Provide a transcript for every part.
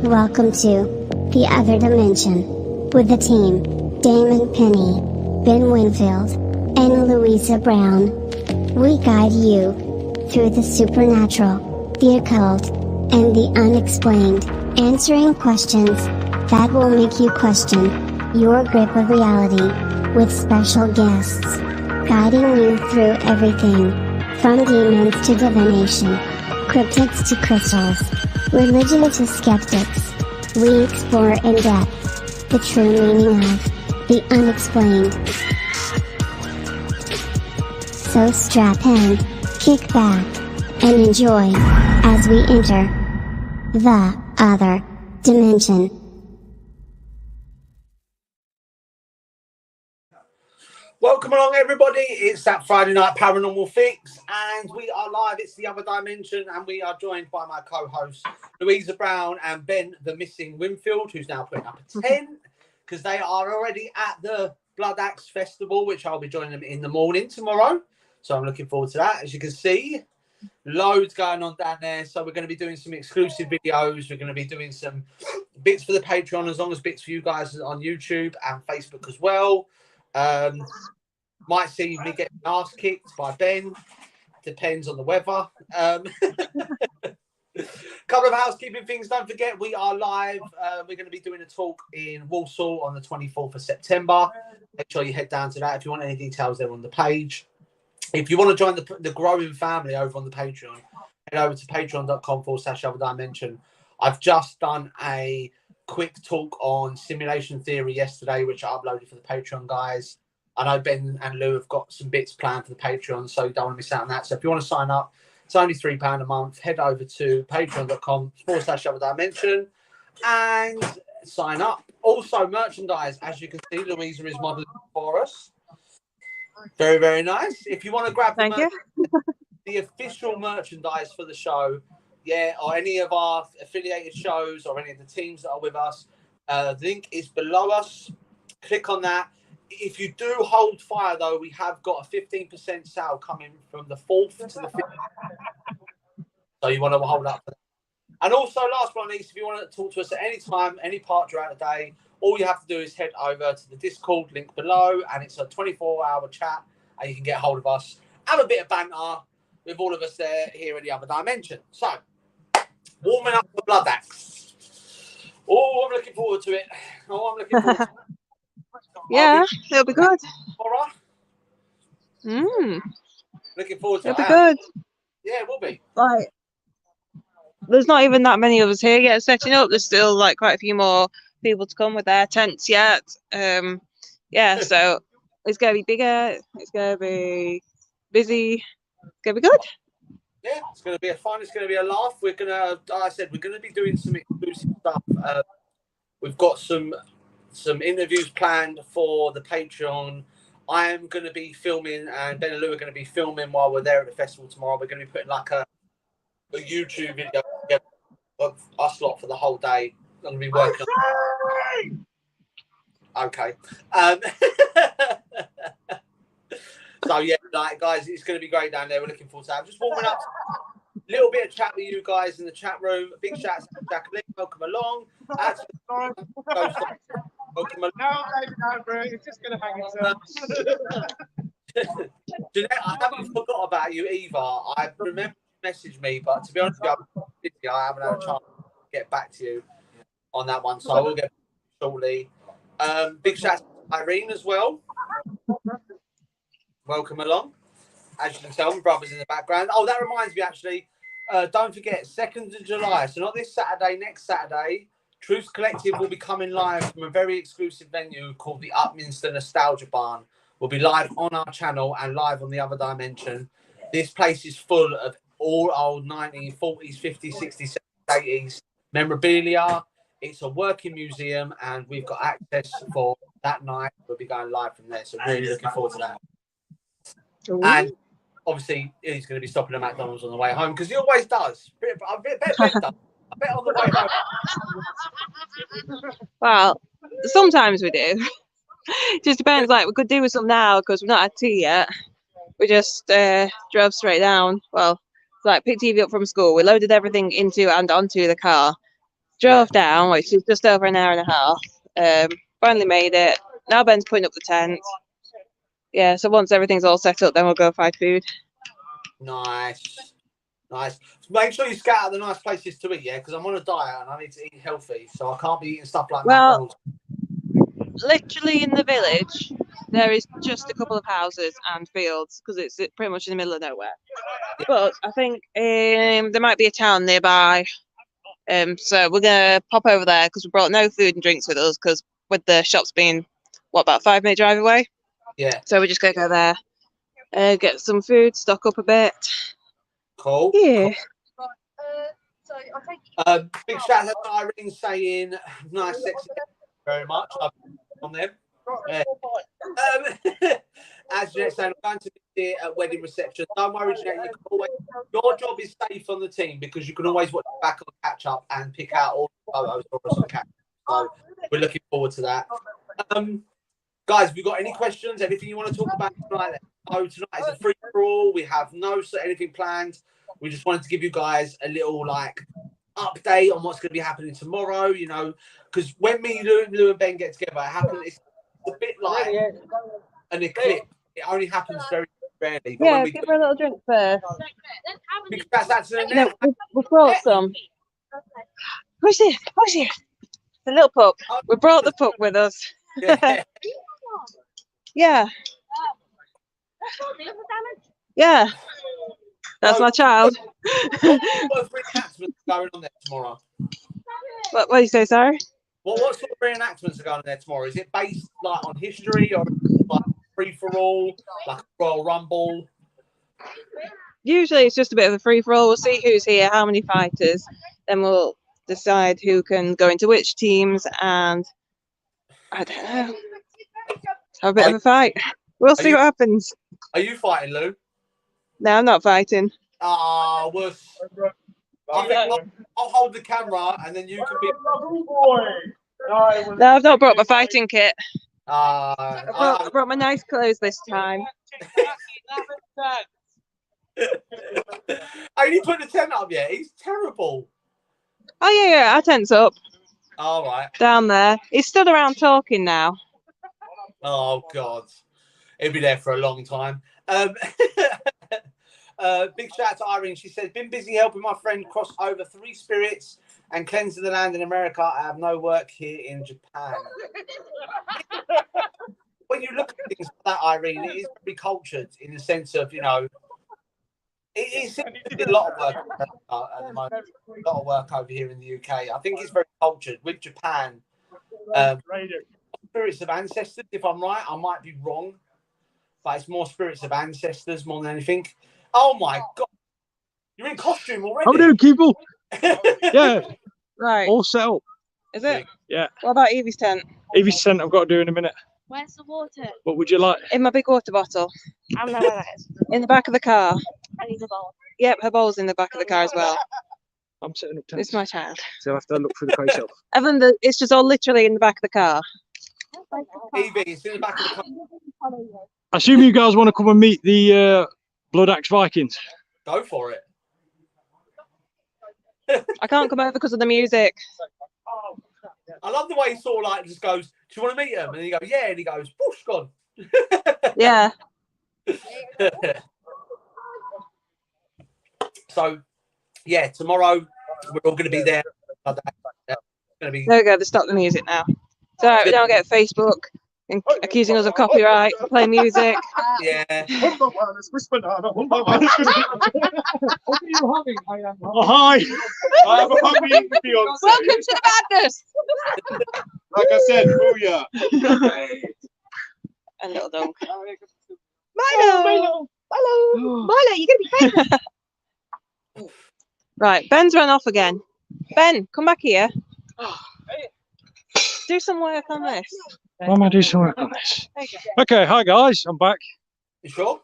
Welcome to The Other Dimension with the team, Damon Penny, Ben Winfield, and Louisa Brown. We guide you through the supernatural, the occult, and the unexplained, answering questions that will make you question your grip of reality, with special guests guiding you through everything from demons to divination, cryptids to crystals, religion to skeptics. We explore in depth the true meaning of the unexplained. So strap in, kick back, and enjoy as we enter the other dimension. Welcome along, everybody. It's that Friday night paranormal fix, and we are live. It's the other dimension, and we are joined by my co-hosts Louisa Brown and Ben the Missing Winfield, who's now putting up a tent because they are already at the Bloodaxe Festival, which I'll be joining them in the morning tomorrow. So I'm looking forward to that. As you can see, loads going on down there. So we're going to be doing some exclusive videos. We're going to be doing some bits for the Patreon, as long as bits for you guys on YouTube and Facebook as well. Might see me getting ass kicked by Ben. Depends on the weather. Couple of housekeeping things. Don't forget, we are live. We're going to be doing a talk in Walsall on the 24th of September. Make sure you head down to that. If you want any details, they're on the page. If you want to join the growing family over on the Patreon, head over to patreon.com/other dimension. I've just done a quick talk on simulation theory yesterday, which I uploaded for the Patreon guys. I know Ben and Lou have got some bits planned for the Patreon, so you don't want to miss out on that. So if you want to sign up, it's only £3 a month. Head over to patreon.com/other dimension and sign up. Also, merchandise, as you can see, Louisa is modeling for us. Very, very nice. If you want to grab the official merchandise for the show, or any of our affiliated shows or any of the teams that are with us, the link is below us. Click on that. If you do hold fire, though, we have got a 15% sale coming from the 4th to the 5th. So you want to hold up for that. And also, last but not least, if you want to talk to us at any time, any part throughout the day, all you have to do is head over to the Discord link below, and it's a 24-hour chat, and you can get hold of us. Have a bit of banter with all of us there here in the other dimension. So, warming up for Bloodaxe. Oh, I'm looking forward to it. Yeah, it'll be good. Horror. Looking forward to it. It'll be good. Yeah, it will be. Like, there's not even that many of us here yet setting up. There's still like quite a few more people to come with their tents yet. Yeah, so it's gonna be bigger. It's gonna be busy. It's gonna be good. Yeah, it's gonna be fun. It's gonna be a laugh. We're gonna, like I said, we're gonna be doing some exclusive stuff. We've got some interviews planned for the Patreon. I am going to be filming, and Ben and Lou are going to be filming while we're there at the festival tomorrow. We're going to be putting like a YouTube video together of us lot for the whole day. I'm going to be working on. Okay. So yeah, like guys, it's going to be great down there. We're looking forward to that. Just warming up. A little bit of chat with you guys in the chat room. Big shout out to Jacqueline. Welcome along. Welcome along. No, bro. It's just going to hang itself. Jeanette, I haven't forgot about you either. I remember you messaged me, but to be honest with you, I haven't had a chance to get back to you on that one. So I will get back shortly. Big shout out to Irene as well. Welcome along. As you can tell, my brother's in the background. Oh, that reminds me, actually. Don't forget, 2nd of July. So not this Saturday, next Saturday. Truth Collective will be coming live from a very exclusive venue called the Upminster Nostalgia Barn. We'll be live on our channel and live on the other dimension. This place is full of all old 1940s, 50s, 60s, 70s, 80s memorabilia. It's a working museum, and we've got access for that night. We'll be going live from there. So really looking forward to that. And obviously, he's going to be stopping at McDonald's on the way home because he always does. I bet on the way home. Well, sometimes we do. Just depends. Like, we could do with some now because we've not had tea yet. We just drove straight down. Well, like picked TV up from school. We loaded everything into and onto the car. Drove down, which is just over an hour and a half. Finally made it. Now Ben's putting up the tent. Yeah, so once everything's all set up, then we'll go find food. Nice. Make sure you scout out the nice places to eat, yeah, because I'm on a diet and I need to eat healthy, so I can't be eating stuff like McDonald's. Literally in the village, there is just a couple of houses and fields because it's pretty much in the middle of nowhere. Yeah. But I think there might be a town nearby. So we're gonna pop over there because we brought no food and drinks with us because with the shops being about 5-minute drive away. Yeah. So we're just gonna go there, get some food, stock up a bit. Cool. Yeah. Cool. Big shout out to Irene saying nice, sexy. Very much. I've on them. Yeah. As Jeanette saying, I'm going to be here at wedding reception. Don't worry, Jeanette. You can always, your job is safe on the team because you can always watch back on catch up and pick out all the photos for us on catch up. So we're looking forward to that. Guys, have you got any questions? Anything you want to talk about tonight? No, tonight is a free for all. We have no anything planned. We just wanted to give you guys a little update on what's going to be happening tomorrow. You know, because when Lou and Ben get together, it happens. It's a bit like an eclipse. It only happens very rarely. But Yeah, give her a little drink first. Because that's No, we brought some. Who's here? Who's here? The little pup. We brought the pup with us. Yeah. Yeah. Yeah. That's my child. What three enactments are going on there tomorrow? What do you say, sorry? What sort of reenactments are going on there tomorrow? Is it based on history or free for all, like a Royal Rumble? Usually it's just a bit of a free for all. We'll see who's here, how many fighters, then we'll decide who can go into which teams, and I don't know. Have a bit of a fight. We'll see what happens. Are you fighting, Lou? No, I'm not fighting. Ah, worse. I'll hold the camera and then you can be. No, I've not brought my fighting kit. I I brought my nice clothes this time. I only put the tent up yet. He's terrible. Oh yeah, our tent's up. All right. Down there. He's stood around talking now. Oh God, he'll be there for a long time. Big shout out to Irene. She says, been busy helping my friend cross over 3 spirits and cleansing the land in America. I have no work here in Japan. When you look at things like that, Irene, it is very cultured in the sense of, you know, it seems to be a lot of work at the moment. A lot of work over here in the UK. I think it's very cultured. With Japan, spirits of ancestors, if I'm right, I might be wrong, but it's more spirits of ancestors more than anything. Oh my God, you're in costume already. How do people? Yeah, Right. all set up. Is it? Yeah. What about Evie's tent? Evie's tent I've got to do in a minute. Where's the water? What would you like? In my big water bottle. I don't know where that is. In the back of the car. I need a bowl. Yep, her bowl's in the back of the car as well. I'm setting up tents. It's my child. So I have to look through the car yourself. Evan, it's just all literally in the back of the car. Evie, it's in the back of the car. I assume you guys want to come and meet the Bloodaxe Vikings. Go for it. I can't come over because of the music. I love the way he sort of just goes, do you want to meet him? And he goes, yeah. And he goes, whoosh, gone. Yeah. So, yeah, tomorrow we're all going to be there. Going to be. There we go. They stopped the music now. It's all right. We don't get Facebook accusing us of copyright, play music. Yeah. Oh, hi. I have a hungry fiance. Welcome to the madness. Like I said, booyah. A little dog. Milo. Milo, you're gonna be famous. Right, Ben's run off again. Ben, come back here. Do some work on this. Why am I doing some work on this? Okay, hi guys, I'm back. You sure?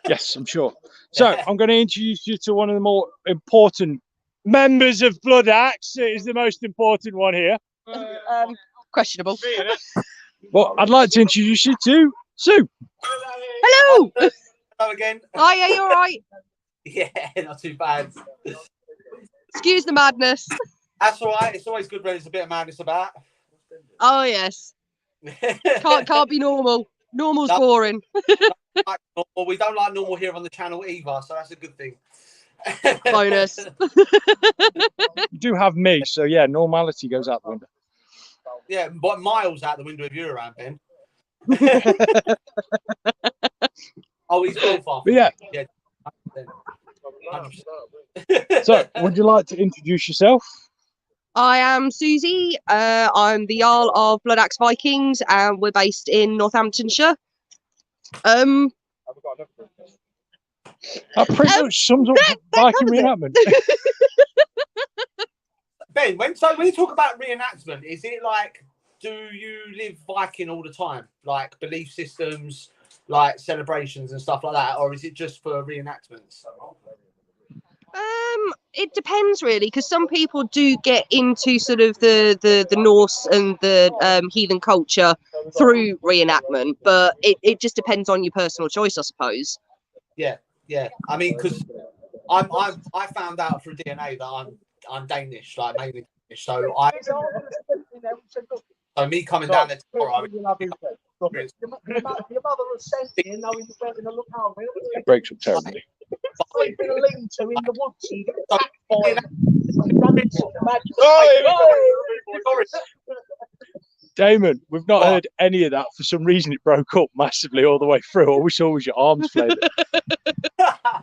Yes, I'm sure. So I'm going to introduce you to one of the more important members of Bloodaxe. It is the most important one here. Questionable. Well, I'd like to introduce you to Sue. Hello. Hello again. Oh, yeah, you're right. Yeah, not too bad. Excuse the madness. That's all right. It's always good when there's a bit of madness about. Oh yes, can't be normal. Normal's No. boring. Like normal. We don't like normal here on the channel either, so that's a good thing. Bonus. You do have me, so yeah, normality goes out the window. Yeah, but miles out the window if you're around, Ben. Oh, he's well far. But yeah. Yeah. 100%. So, would you like to introduce yourself? I am Susie. I'm the Jarl of Bloodaxe Vikings, and we're based in Northamptonshire. That pretty much sums up Viking reenactment. Ben, when you talk about reenactment, is it like, do you live Viking all the time, like belief systems, like celebrations and stuff like that, or is it just for reenactments? It depends really, because some people do get into sort of the Norse and the heathen culture through reenactment, but it just depends on your personal choice, I suppose. Yeah. I mean, because I found out through DNA that I'm Danish, like mainly Danish. So me coming down there tomorrow. It breaks up terribly. Damon, we've not heard any of that. For some reason, it broke up massively all the way through. All we saw was your arms flailing. I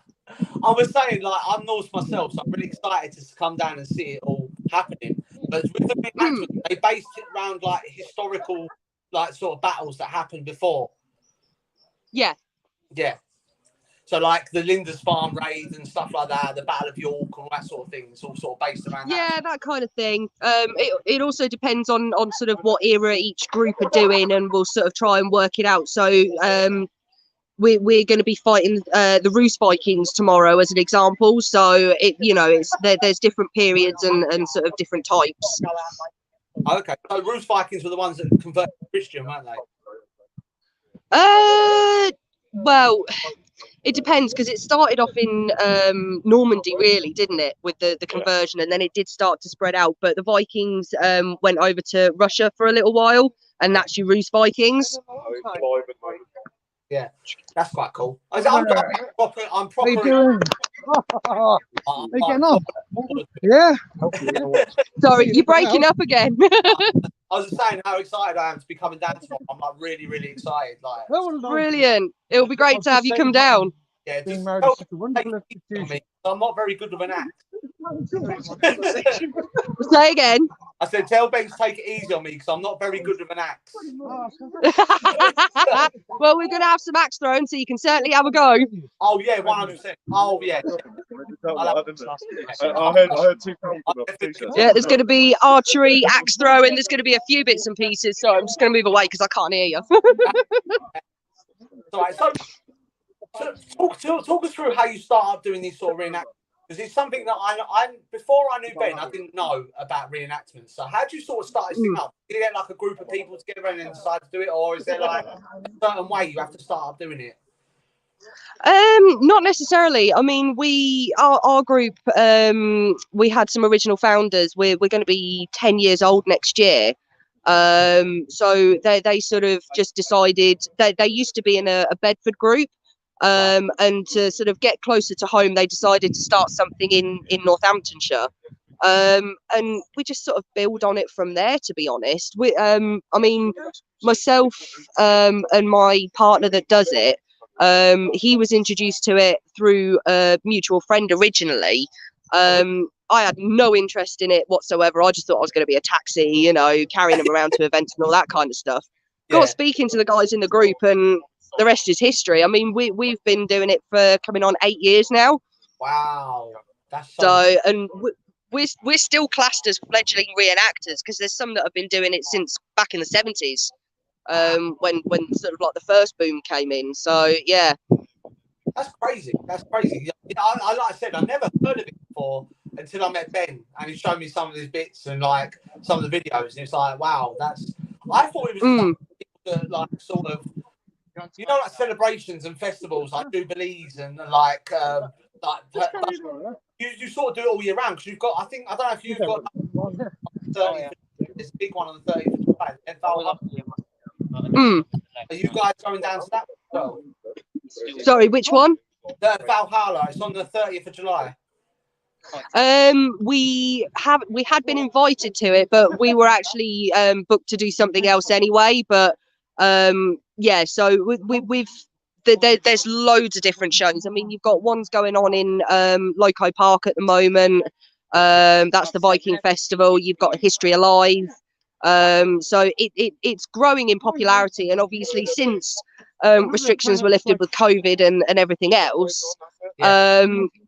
was saying, like, I'm Norse myself, so I'm really excited to come down and see it all happening. But with the reenactment, they based it around like historical, like sort of battles that happened before. Yeah. So like the Lindisfarne raid and stuff like that, the Battle of York, and all that sort of thing. It's all sort of based around that. Yeah, that kind of thing. It also depends on sort of what era each group are doing, and we'll sort of try and work it out. So we're going to be fighting the Roos Vikings tomorrow as an example. So there's different periods and sort of different types. Okay, so Roos Vikings were the ones that converted to Christian, weren't they? Well, it depends, because it started off in Normandy, really, didn't it, with the conversion, and then it did start to spread out. But the Vikings went over to Russia for a little while, and that's your Roos Vikings. Yeah, that's quite cool. I'm proper. Yeah. Sorry, you're breaking up again. I was just saying how excited I am to be coming down tomorrow. I'm like really, really excited. Like, brilliant. It'll be great to have you come down. Yeah, just take me. I'm not very good with an axe. Say again. I said, tell Ben to take it easy on me because I'm not very good with an axe. Well, we're going to have some axe thrown, so you can certainly have a go. Oh, yeah, 100%. Oh, yeah. I heard two people. Yeah, there's going to be archery, axe throw, and there's going to be a few bits and pieces. So I'm just going to move away because I can't hear you. Right, so talk us through how you start up doing these sort of reenactments. Because it's something that I before I knew Ben, I didn't know about reenactments. So how do you sort of start this thing up? Do you get like a group of people together and then decide to do it, or is there like a certain way you have to start up doing it? Not necessarily. I mean, our group, we had some original founders. We're going to be 10 years old next year. So they sort of just decided they used to be in a Bedford group. And to sort of get closer to home, they decided to start something in Northamptonshire. And we just sort of build on it from there, to be honest. I mean, myself and my partner that does it, he was introduced to it through a mutual friend originally. I had no interest in it whatsoever. I just thought I was going to be a taxi, carrying them around to events and all that kind of stuff. Yeah. Got speaking to the guys in the group, and the rest is history. I mean, we've been doing it for coming on 8 years now. Wow, that's so and we're still classed as fledgling reenactors, because there's some that have been doing it since back in the 70s, when sort of like the first boom came in. So yeah, that's crazy. That's crazy. I like I said, I never heard of it before until I met Ben, and he showed me some of his bits and like some of the videos, and it's like, wow, I thought it was like sort of, like celebrations and festivals like Jubilees and like like, you sort of do it all year round because you've got. I don't know if you've got 30. There's a big one on the 30th of July. Are you guys going down to that as well? Sorry, which one? The Valhalla. It's on the 30th of July. We had been invited to it, but we were actually booked to do something else anyway. But yeah, so there's loads of different shows. I mean, you've got ones going on in Loco Park at the moment. That's the Viking Festival. You've got History Alive. So it's growing in popularity, and obviously since restrictions were lifted with COVID and everything else,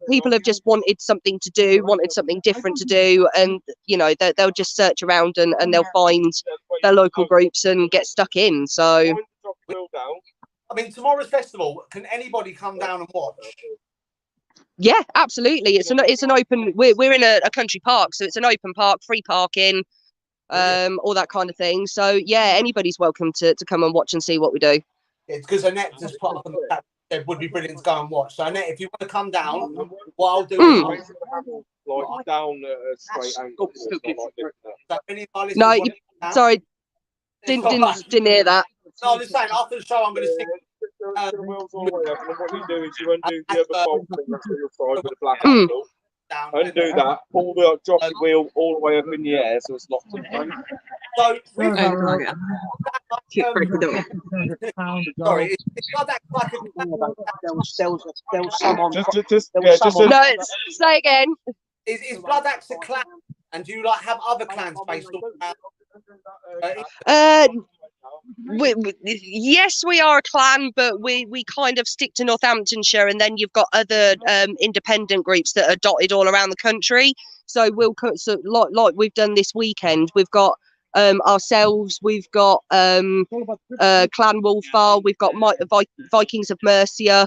people have just wanted something to do, wanted something different to do, and you know they'll just search around and they'll find their local groups and get stuck in. So I mean, tomorrow's festival, can anybody come down and watch? yeah, absolutely. It's an open. We're in a country park, so it's an open park, free parking, all that kind of thing. So yeah, anybody's welcome to come and watch and see what we do. It's because Annette just put up on the chat. It would be brilliant to go and watch. So Annette, if you want to come down, what I'll do is like down a straight angle. No, sorry, didn't hear that. No, I'm just saying, after the show, I'm going to stick. The wheels all the way up, and then what you do is you undo the other bolt thing that's on your side with the black handle. Undo that, pull the jockey wheel all the way up in the air so it's locked in front. So, sorry, it's not that like There was someone. No, say again. Is Bloodaxe a clan? And do you like have other clans based on? Yes, we are a clan, but we kind of stick to Northamptonshire, and then you've got other independent groups that are dotted all around the country. So like we've done this weekend, we've got ourselves, we've got Clan Wolfar, we've got Vikings of Mercia.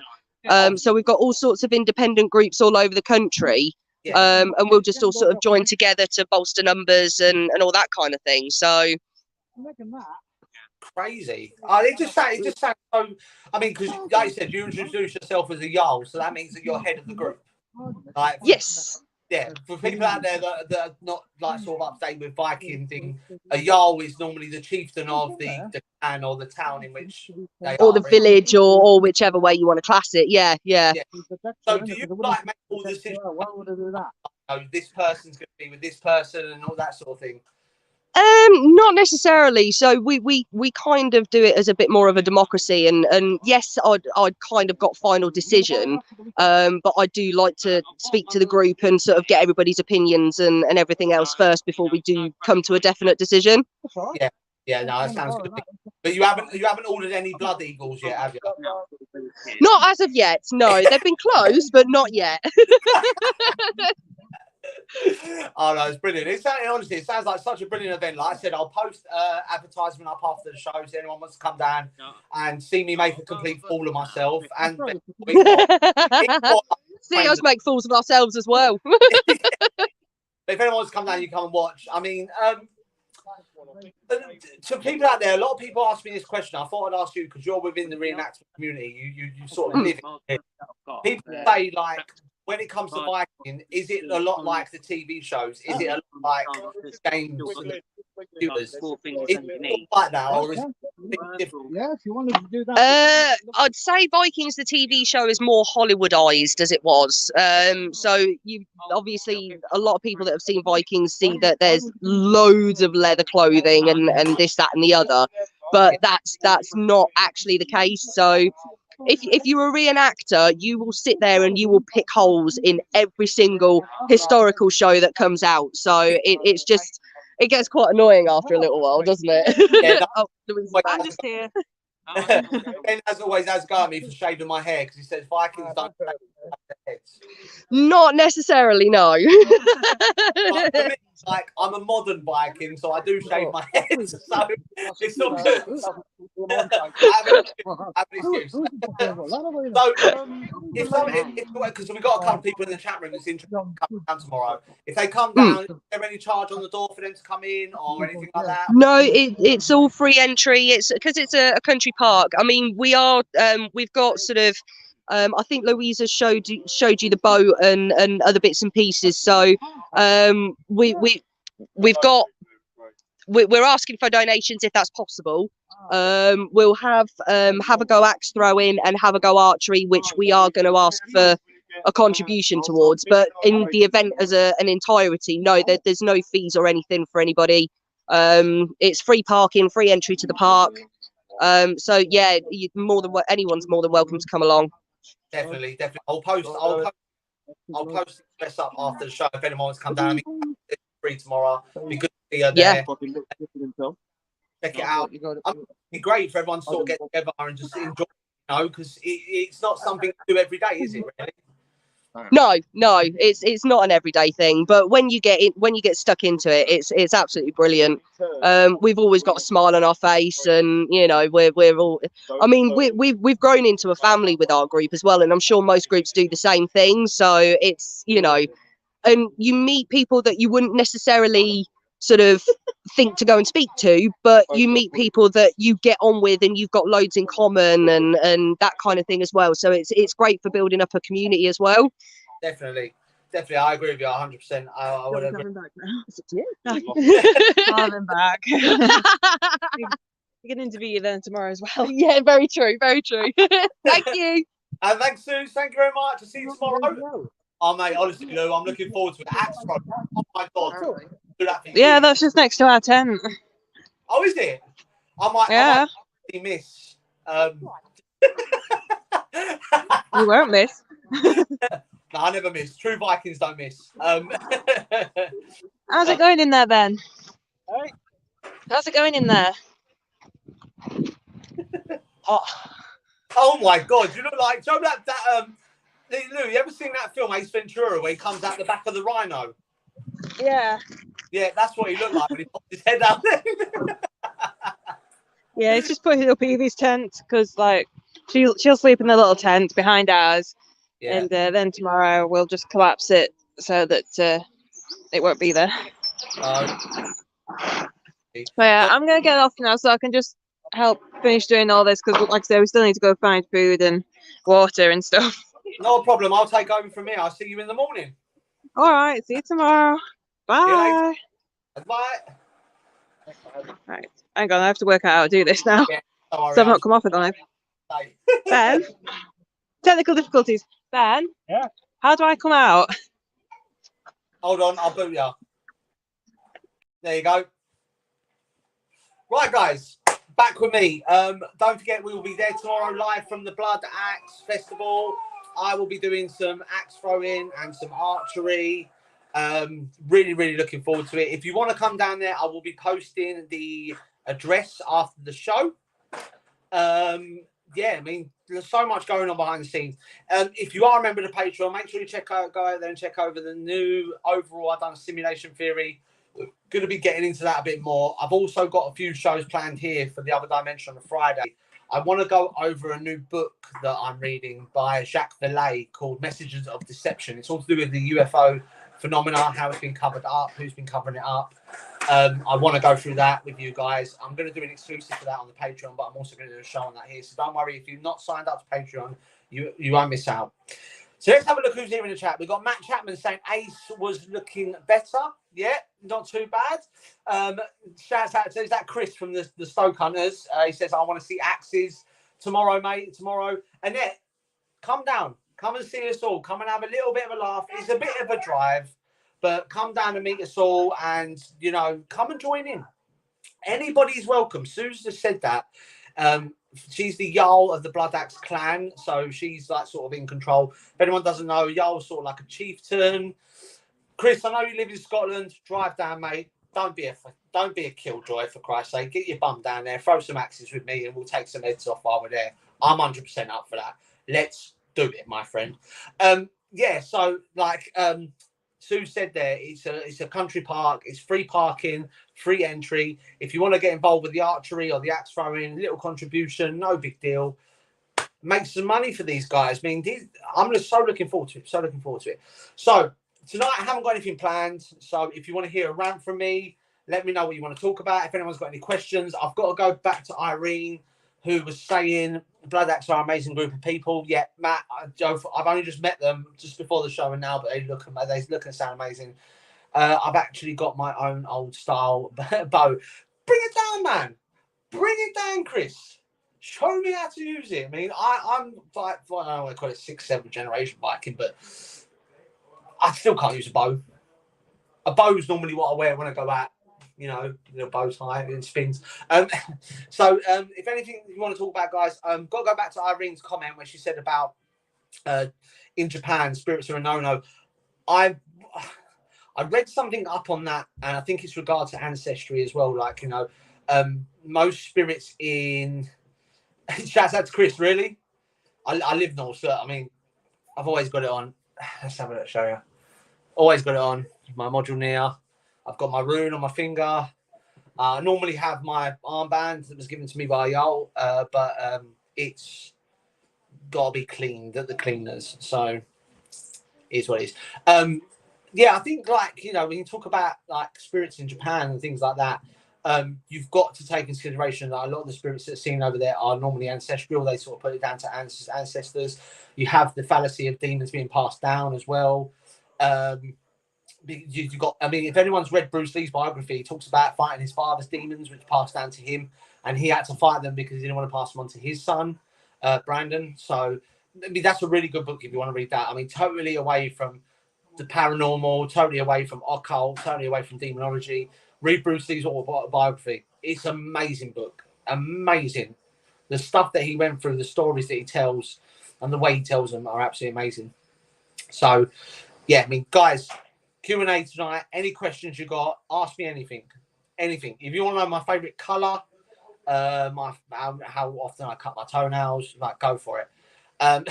So we've got all sorts of independent groups all over the country. And we'll just all sort of join together to bolster numbers and all that kind of thing. So crazy. It just sounds so. I mean, because like you said, you introduce yourself as a Jarl, so that means that you're head of the group. Like, yes. Yeah, for people out there that are not like sort of up to date with Viking thing, a Jarl is normally the chieftain of the clan or the town in which they or are the village or whichever way you want to class it. Yeah. So do you like make all the decisions? This person's going to be with this person and all that sort of thing. Not necessarily. So we kind of do it as a bit more of a democracy, and yes, I'd kind of got final decision, but I do like to speak to the group and sort of get everybody's opinions and everything else first before we do come to a definite decision. Yeah, no, that sounds good. But you haven't ordered any blood eagles yet, have you? Not as of yet. No, they've been close, but not yet. Oh no, it's brilliant. Honestly, it sounds like such a brilliant event. Like I said, I'll post advertisement up after the show so anyone wants to come down and see me make a complete fool of myself. And see us make fools of ourselves as well. If anyone wants to come down, you come and watch. I mean, to people out there, a lot of people ask me this question. I thought I'd ask you because you're within the reenactment community. You sort of live in it. People say, like, when it comes to Viking, is it a lot like the TV shows? Is it a lot like games? Is it like that, or is it different? Yeah, if you wanted to do that. I'd say Vikings, the TV show, is more Hollywoodized as it was. So you obviously a lot of people that have seen Vikings see that there's loads of leather clothing and this, that, and the other, but that's not actually the case. So if you're a reenactor, you will sit there and you will pick holes in every single historical show that comes out. So it's just, it gets quite annoying after a little while, doesn't it? Yeah, I'm just here. Ben, as always, has got at me for shaving my hair because he says Vikings don't shave their heads. Not necessarily, no. But for me, like, I'm a modern Viking, so I do shave my head. So it's not good. Because we've got a couple of people in the chat room that's interested in coming down tomorrow. If they come down, is there any charge on the door for them to come in or anything like that? No, it's all free entry. It's because it's a country park. I mean, we've got sort of I think Louisa showed you the boat and other bits and pieces. So we've got we're asking for donations if that's possible. We'll have a go axe throwing and have a go archery, which we are going to ask for a contribution towards. But in the event as an entirety, no, there's no fees or anything for anybody. It's free parking, free entry to the park. So yeah, anyone's more than welcome to come along. Definitely. I'll post the dress up after the show if anyone wants to come down. I mean, it's free tomorrow. Be good to see you there. Check it out. It'd be great for everyone to sort of get together and just enjoy, because it's not something to do every day, is it? Really? No, it's not an everyday thing. But when you get stuck into it, it's absolutely brilliant. We've always got a smile on our face, and we're all. I mean, we've grown into a family with our group as well, and I'm sure most groups do the same thing. So it's and you meet people that you wouldn't necessarily sort of think to go and speak to, but you meet people that you get on with and you've got loads in common and that kind of thing as well. So it's great for building up a community as well. Definitely, I agree with you 100%. I would agree. Back now. It's up to you. I'm back. We can interview you then tomorrow as well. Yeah, very true. Thank you. And thanks, Sue. Thank you very much. I'll see you tomorrow. Oh, mate, honestly, Lou, I'm looking forward to it. Axe throw. Oh, my God. Do that for you. Yeah, that's just next to our tent. Oh, is it? I might miss. You won't miss. No, I never miss. True Vikings don't miss. How's it going in there, Ben? How's it going in there? Oh my God! You look like that. Lou, you ever seen that film Ace Ventura where he comes out the back of the rhino? Yeah. Yeah, that's what he looked like when he popped his head out there. Yeah, he's just putting up Evie's tent because she'll sleep in the little tent behind ours, and then tomorrow we'll just collapse it so that it won't be there. But yeah, I'm gonna get off now so I can just help finish doing all this because, like I said, we still need to go find food and water and stuff. No problem. I'll take over from here. I'll see you in the morning. All right. See you tomorrow. Bye. Bye. Right. Hang on. I have to work out how to do this now. Yeah, so I've not come off it live. Ben. Technical difficulties. Ben. Yeah. How do I come out? Hold on. I'll boot you. There you go. Right, guys. Back with me. Don't forget, we will be there tomorrow live from the Bloodaxe Festival. I will be doing some axe throwing and some archery. Really looking forward to it. If you want to come down there, I will be posting the address after the show. Yeah, I mean, there's so much going on behind the scenes. If you are a member of the Patreon, make sure you go out there and check over the new overall. I've done a simulation theory. We're going to be getting into that a bit more. I've also got a few shows planned here for the Other Dimension on a Friday. I want to go over a new book that I'm reading by Jacques Vallée called Messages of Deception. It's all to do with the UFO phenomena, how it's been covered up, who's been covering it up. I want to go through that with you guys. I'm going to do an exclusive for that on the Patreon, but I'm also going to do a show on that here. So don't worry, if you've not signed up to Patreon, you won't miss out. So let's have a look who's here in the chat. We've got Matt Chapman saying Ace was looking better. Yeah, not too bad. Shouts out to, is that Chris from the Stoke Hunters? He says, I want to see axes tomorrow, mate, tomorrow. Annette, come down. Come and see us all. Come and have a little bit of a laugh. It's a bit of a drive, but come down and meet us all and, come and join in. Anybody's welcome. Sue's just said that. She's the Jarl of the Bloodaxe clan, so she's like sort of in control. If anyone doesn't know, Jarl's sort of like a chieftain. Chris, I know you live in Scotland. Drive down, mate. Don't be a killjoy, for Christ's sake. Get your bum down there. Throw some axes with me, and we'll take some heads off while we're there. I'm 100% up for that. Let's do it, my friend. Yeah. So like Sue said there, it's a country park. It's free parking, free entry. If you want to get involved with the archery or the axe throwing, little contribution, no big deal. Make some money for these guys. I mean, I'm just so looking forward to it. So tonight I haven't got anything planned. So if you want to hear a rant from me, let me know what you want to talk about. If anyone's got any questions, I've got to go back to Irene who was saying Bloodaxe are an amazing group of people. Yeah, Matt, Joe, I've only just met them just before the show, and now, but they look and sound amazing. I've actually got my own old style bow. Bring it down, man. Bring it down, Chris. Show me how to use it. I mean, I'm like, I don't know what I call it, 6th, 7th generation Viking, but I still can't use a bow. A bow is normally what I wear when I go out, you know, little bow tie and spins. So if anything you want to talk about, guys, got to go back to Irene's comment where she said about in Japan, spirits are a no-no. I read something up on that, and I think it's regard to ancestry as well. Like, you know, most spirits in... Shouts out to Chris, really? I live north, so I mean, I've always got it on. Let's have a look, show you. Always got it on. My module near. I've got my rune on my finger. I normally have my armband that was given to me by Yol, but it's got to be cleaned at the cleaners. So it's what it is. Yeah, I think, like, you know, when you talk about like spirits in Japan and things like that, you've got to take into consideration that a lot of the spirits that are seen over there are normally ancestral. They sort of put it down to ancestors. You have the fallacy of demons being passed down as well. You've got, I mean, if anyone's read Bruce Lee's biography, he talks about fighting his father's demons, which passed down to him, and he had to fight them because he didn't want to pass them on to his son, Brandon. So, I mean, that's a really good book if you want to read that. I mean, totally away from the paranormal, totally away from occult, totally away from demonology. Read Bruce Lee's autobiography. It's an amazing book. Amazing. The stuff that he went through, the stories that he tells, and the way he tells them are absolutely amazing. So, yeah, I mean, guys, Q&A tonight. Any questions you got, ask me anything. Anything. If you want to know my favourite colour, how often I cut my toenails, like, go for it. And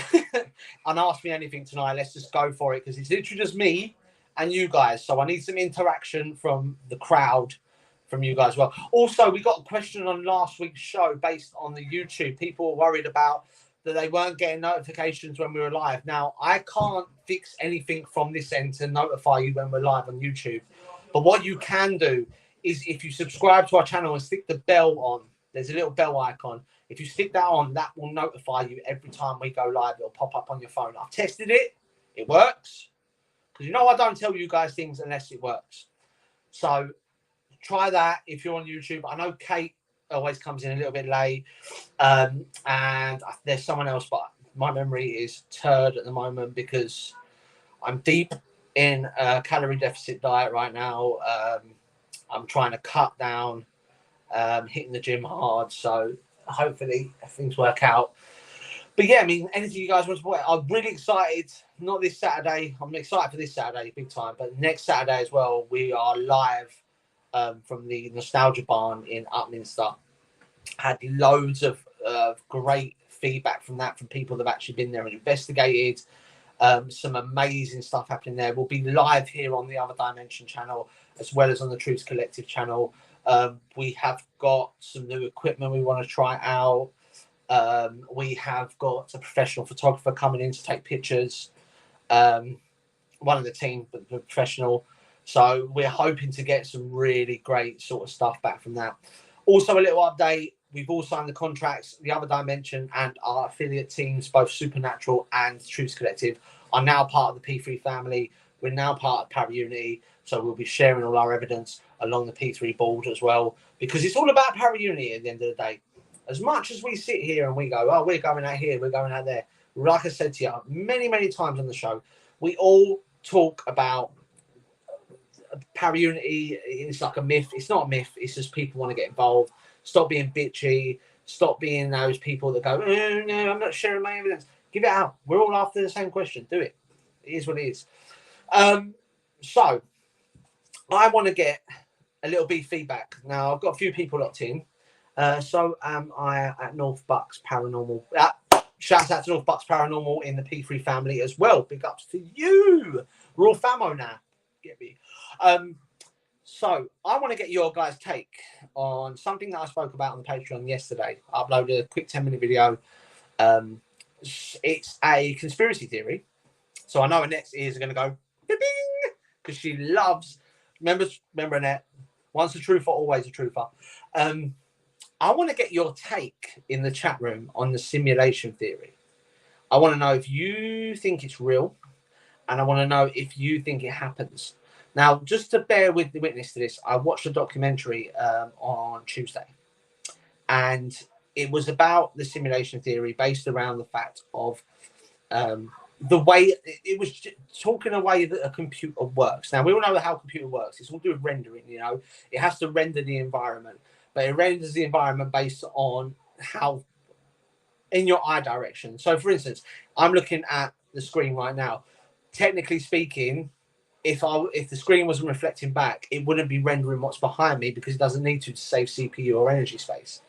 ask me anything tonight. Let's just go for it, because it's literally just me and you guys. So I need some interaction from the crowd, from you guys as well. Also, we got a question on last week's show based on the YouTube. People were worried about that they weren't getting notifications when we were live. Now, I can't fix anything from this end to notify you when we're live on YouTube. But what you can do is, if you subscribe to our channel and stick the bell on, there's a little bell icon. If you stick that on, that will notify you every time we go live. It'll pop up on your phone. I've tested it. It works. Because, you know, I don't tell you guys things unless it works. So try that if you're on YouTube. I know Kate always comes in a little bit late. And there's someone else, but my memory is turd at the moment because I'm deep in a calorie deficit diet right now. I'm trying to cut down, hitting the gym hard. So hopefully things work out. But yeah, I mean, anything you guys want to support? I'm really excited. Not this Saturday. I'm excited for this Saturday, big time. But next Saturday as well, we are live from the Nostalgia Barn in Upminster. Had loads of great feedback from that, from people that have actually been there and investigated. Some amazing stuff happening there. We'll be live here on the Other Dimension channel, as well as on the Truth Collective channel. We have got some new equipment we want to try out. We have got a professional photographer coming in to take pictures. One of the team, but the professional. So we're hoping to get some really great sort of stuff back from that. Also, a little update. We've all signed the contracts. The Other Dimension and our affiliate teams, both Supernatural and Truth Collective, are now part of the P3 family. We're now part of Para-Unity. So we'll be sharing all our evidence along the P3 board as well, because it's all about Para-Unity at the end of the day. As much as we sit here and we go, oh, we're going out here, we're going out there. Like I said to you many, many times on the show, we all talk about Para-Unity. It's like a myth. It's not a myth. It's just people want to get involved. Stop being bitchy. Stop being those people that go, oh, no, I'm not sharing my evidence. Give it out. We're all after the same question. Do it. It is what it is. So I want to get a little bit of feedback. Now, I've got a few people locked in. So am I at North Bucks Paranormal. Shout out to North Bucks Paranormal in the P3 family as well. Big ups to you. We're all famo now. Get me. So I want to get your guys' take on something that I spoke about on the Patreon yesterday. I uploaded a quick 10-minute video. It's a conspiracy theory. So I know Annette's ears are going to go bing, because she loves, remember Annette, once a truther, always a truther. I want to get your take in the chat room on the simulation theory. I want to know if you think it's real, and I want to know if you think it happens. Now, just to bear with the witness to this, I watched a documentary on Tuesday, and it was about the simulation theory based around the fact of the way it was talking a way that a computer works. Now, we all know how a computer works. It's all to do with rendering, you know. It has to render the environment, but it renders the environment based on how in your eye direction. So, for instance, I'm looking at the screen right now. Technically speaking, if the screen wasn't reflecting back, it wouldn't be rendering what's behind me because it doesn't need to save CPU or energy space.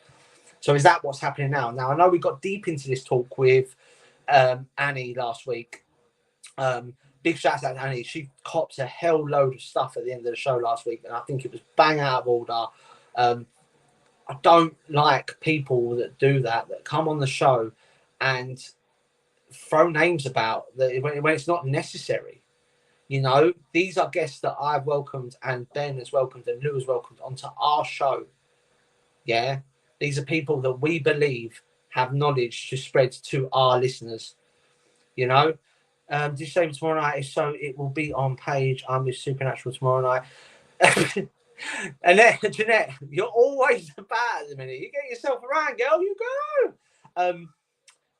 So is that what's happening now? Now, I know we got deep into this talk with Annie last week. Big shout out to Annie. She copped a hell load of stuff at the end of the show last week, and I think it was bang out of order. I don't like people that do that come on the show and throw names about that when it's not necessary. You know, these are guests that I've welcomed and Ben has welcomed and Lou has welcomed onto our show. Yeah. These are people that we believe have knowledge to spread to our listeners. You know, did you say tomorrow night? So it will be on page. I'm with Supernatural tomorrow night. And then, Jeanette, you're always bad at the minute. You get yourself around, girl. You go.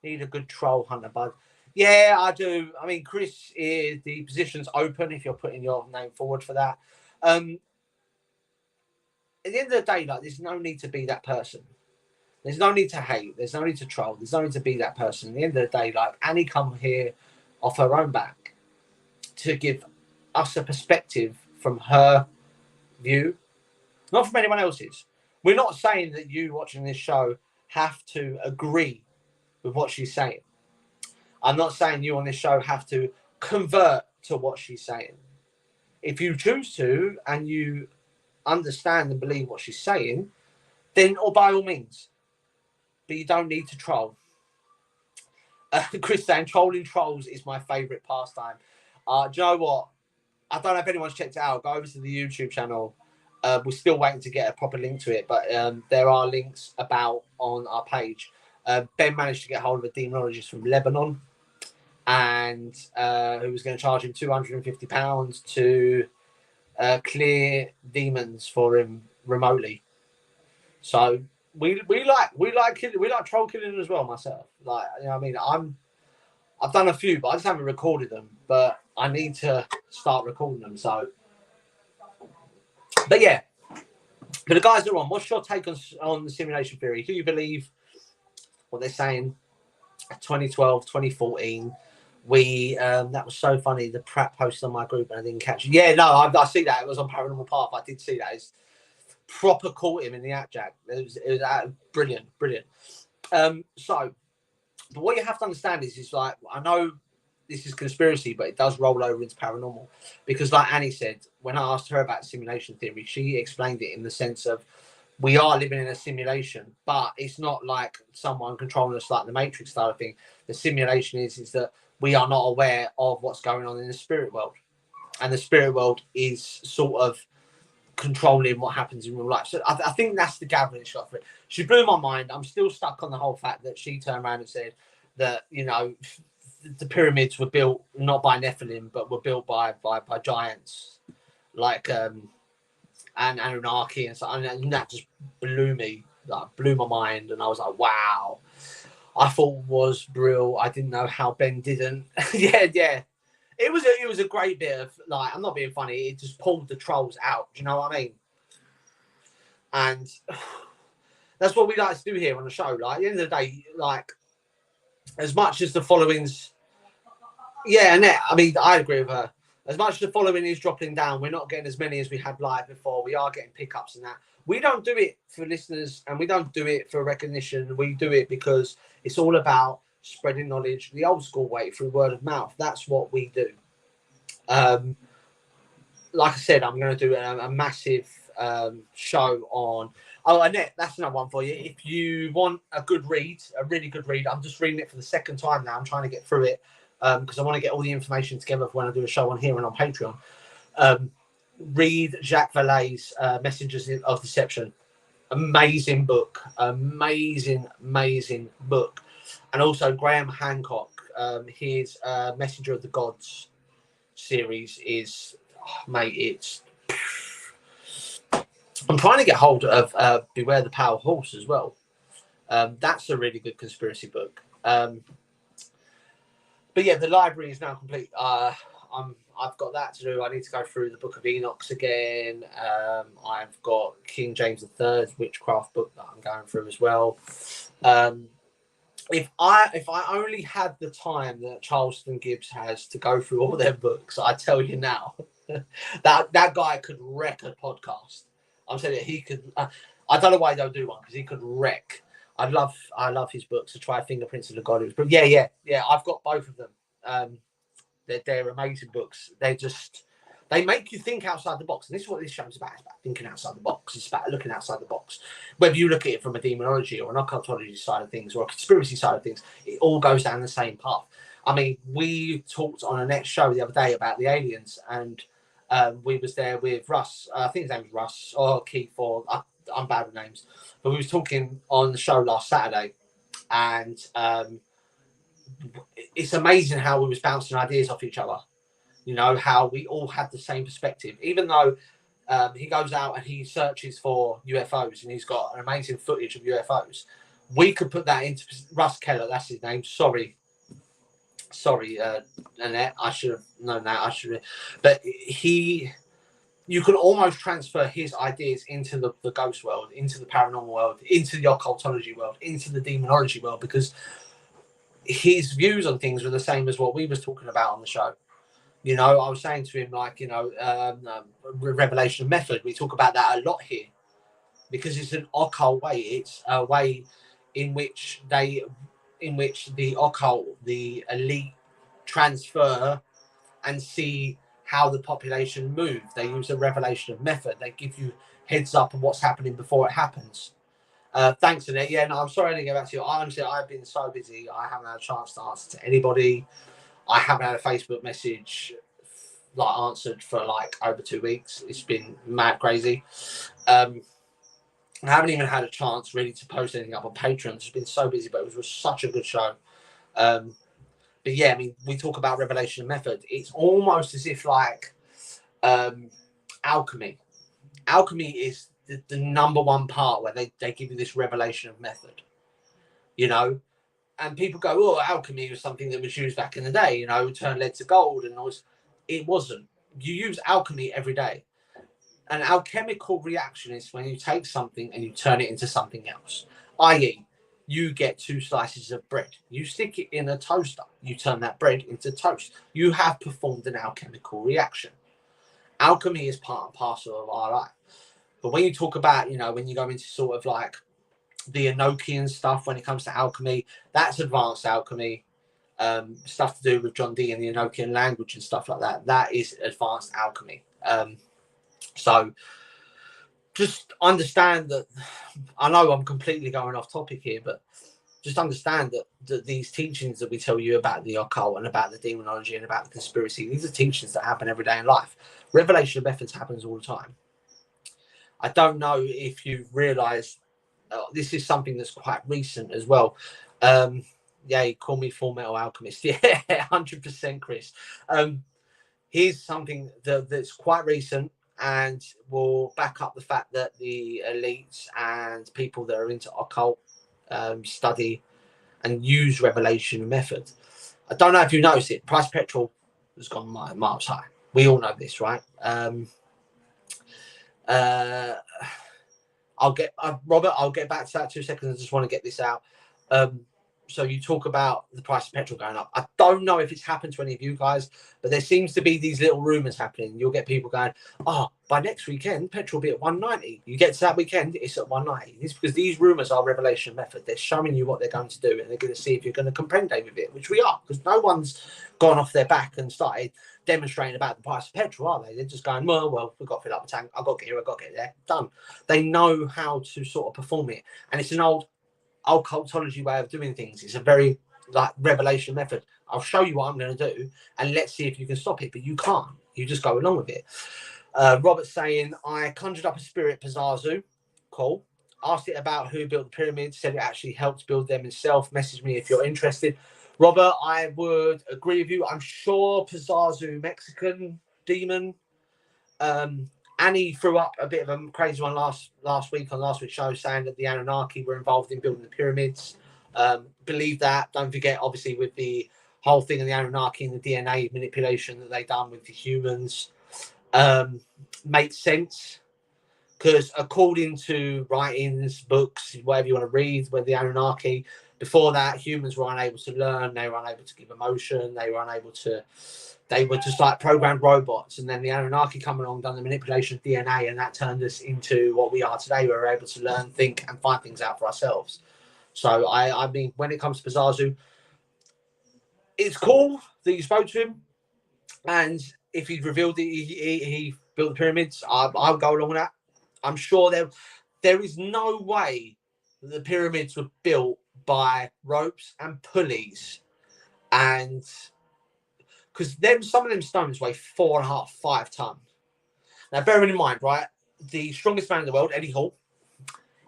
Need a good troll hunter, bud. Yeah, I do. I mean, Chris, the position's open if you're putting your name forward for that. At the end of the day, like, there's no need to be that person. There's no need to hate. There's no need to troll. There's no need to be that person. At the end of the day, like, Annie come here off her own back to give us a perspective from her view, not from anyone else's. We're not saying that you watching this show have to agree with what she's saying. I'm not saying you on this show have to convert to what she's saying. If you choose to and you understand and believe what she's saying, then or by all means. But you don't need to troll. Chris saying trolling trolls is my favourite pastime. Do you know what? I don't know if anyone's checked it out. Go over to the YouTube channel. We're still waiting to get a proper link to it, but there are links about on our page. Ben managed to get hold of a demonologist from Lebanon, and who was going to charge him £250 to clear demons for him remotely. So we like troll killing as well. Myself, like, you know what I mean, I've done a few, but I just haven't recorded them. But I need to start recording them. So, but yeah, but the guys are on. What's your take on the simulation theory? Do you believe what they're saying? 2012, 2014. That was so funny. The Pratt posted on my group and I didn't catch it. Yeah, no, I see that. It was on Paranormal Path. I did see that. It's proper caught him in the act, Jack. It was brilliant. So, but what you have to understand is like, I know this is conspiracy, but it does roll over into paranormal because, like Annie said, when I asked her about simulation theory, she explained it in the sense of we are living in a simulation, but it's not like someone controlling us like the Matrix style of thing. The simulation is that we are not aware of what's going on in the spirit world, and the spirit world is sort of controlling what happens in real life. So I think that's the gathering shot for it. She blew my mind. I'm still stuck on the whole fact that she turned around and said that, you know, the pyramids were built not by Nephilim, but were built by giants like and Anunnaki and so, and that just blew my mind, and I was like, wow. I thought was real. I didn't know how Ben didn't. yeah. It was a great bit of, like, I'm not being funny, it just pulled the trolls out. Do you know what I mean? And that's what we like to do here on the show. Like, at the end of the day, like, as much as the following's, yeah, Annette, I mean, I agree with her. As much as the following is dropping down, we're not getting as many as we had live before. We are getting pickups and that. We don't do it for listeners and we don't do it for recognition. We do it because it's all about spreading knowledge the old school way through word of mouth. That's what we do. Like I said, I'm going to do a massive show on. Oh, Annette, that's another one for you. If you want a good read, a really good read, I'm just reading it for the second time now. I'm trying to get through it because I want to get all the information together for when I do a show on here and on Patreon. Read Jacques Vallée's Messengers of Deception. Amazing book, amazing book. And also Graham Hancock, his Messenger of the Gods series is, mate, it's, I'm trying to get hold of Beware the Pale Horse as well. That's a really good conspiracy book. But yeah, the library is now complete. I've got that to do. I need to go through the Book of Enoch again. I've got King James III's witchcraft book that I'm going through as well. If I only had the time that Charleston Gibbs has to go through all their books, I tell you now, that guy could wreck a podcast. I'm saying that he could. I don't know why he don't do one, because he could wreck. I love his books. To try Fingerprints of the Goddess. But yeah. I've got both of them. They're amazing books. They make you think outside the box, and this is what this show is about. It's about thinking outside the box. It's about looking outside the box. Whether you look at it from a demonology or an occultology side of things or a conspiracy side of things, it all goes down the same path. I mean, we talked on a next show the other day about the aliens, and we was there with Russ. I think his name was Russ or Keith, or I'm bad with names. But we was talking on the show last Saturday, and it's amazing how we was bouncing ideas off each other. You know, how we all had the same perspective, even though he goes out and he searches for UFOs and he's got an amazing footage of UFOs. We could put that into Russ Keller. That's his name. Sorry, Annette. I should have known that. But you can almost transfer his ideas into the ghost world, into the paranormal world, into the occultology world, into the demonology world, because his views on things are the same as what we was talking about on the show. You know, I was saying to him, like, you know, revelation method. We talk about that a lot here because it's an occult way. It's a way in which the occult, the elite, transfer and see how the population move. They use a revelation method. They give you heads up on what's happening before it happens. Thanks, Annette. Yeah, no, I'm sorry I didn't get back to you. Honestly, I've been so busy. I haven't had a chance to answer to anybody. I haven't had a Facebook message like answered for like over 2 weeks. It's been mad crazy. I haven't even had a chance really to post anything up on Patreon. It's been so busy, but it was such a good show. But yeah, I mean, we talk about revelation method. It's almost as if like alchemy. Alchemy is the number one part where they give you this revelation of method, you know. And people go, oh, alchemy was something that was used back in the day, you know, turn lead to gold. And it wasn't. You use alchemy every day. An alchemical reaction is when you take something and you turn it into something else. I.e., you get 2 slices of bread. You stick it in a toaster. You turn that bread into toast. You have performed an alchemical reaction. Alchemy is part and parcel of our life. But when you talk about, you know, when you go into sort of like the Enochian stuff, when it comes to alchemy, that's advanced alchemy, stuff to do with John Dee and the Enochian language and stuff like that. That is advanced alchemy. So just understand that, I know I'm completely going off topic here, but just understand that these teachings that we tell you about the occult and about the demonology and about the conspiracy, these are teachings that happen every day in life. Revelation of methods happens all the time. I don't know if you've realized this is something that's quite recent as well. Yeah, you call me Full Metal Alchemist. Yeah, 100%, Chris. Here's something that's quite recent and will back up the fact that the elites and people that are into occult study and use revelation method. I don't know if you noticed it. Price of petrol has gone miles high. We all know this, right? Robert, I'll get back to that 2 seconds. I just want to get this out. So you talk about the price of petrol going up. I don't know if it's happened to any of you guys, but there seems to be these little rumors happening. You'll get people going, oh, by next weekend, petrol will be at 190. You get to that weekend, it's at 190. It's because these rumors are revelation method. They're showing you what they're going to do, and they're going to see if you're going to comprehend with it, which we are, because no one's gone off their back and started demonstrating about the price of petrol, are they? They're just going, well, we've got to fill up the tank. I've got to get here, I've got to get there. Done. They know how to sort of perform it. And it's an old occultology way of doing things. It's a very like revelation method. I'll show you what I'm going to do, and let's see if you can stop it. But you can't. You just go along with it. Robert's saying, I conjured up a spirit, Pizzazu. Cool. Asked it about who built the pyramids. Said it actually helped build them himself. Message me if you're interested. Robert, I would agree with you. I'm sure Pizazu, Mexican demon. Annie threw up a bit of a crazy one last week on last week's show, saying that the Anunnaki were involved in building the pyramids. Believe that. Don't forget, obviously, with the whole thing of the Anunnaki and the DNA manipulation that they done with the humans, makes sense. Because according to writings, books, whatever you want to read, with the Anunnaki, before that, humans were unable to learn, they were unable to give emotion, they were just like programmed robots. And then the Anunnaki come along, done the manipulation of DNA, and that turned us into what we are today. We're able to learn, think, and find things out for ourselves. So, I mean, when it comes to Pizazu, it's cool that you spoke to him. And if he'd revealed that he built the pyramids, I would go along with that. I'm sure there is no way that the pyramids were built by ropes and pulleys, and because some of them stones weigh 4.5, 5 tons. Now, bearing in mind, right, the strongest man in the world, Eddie Hall,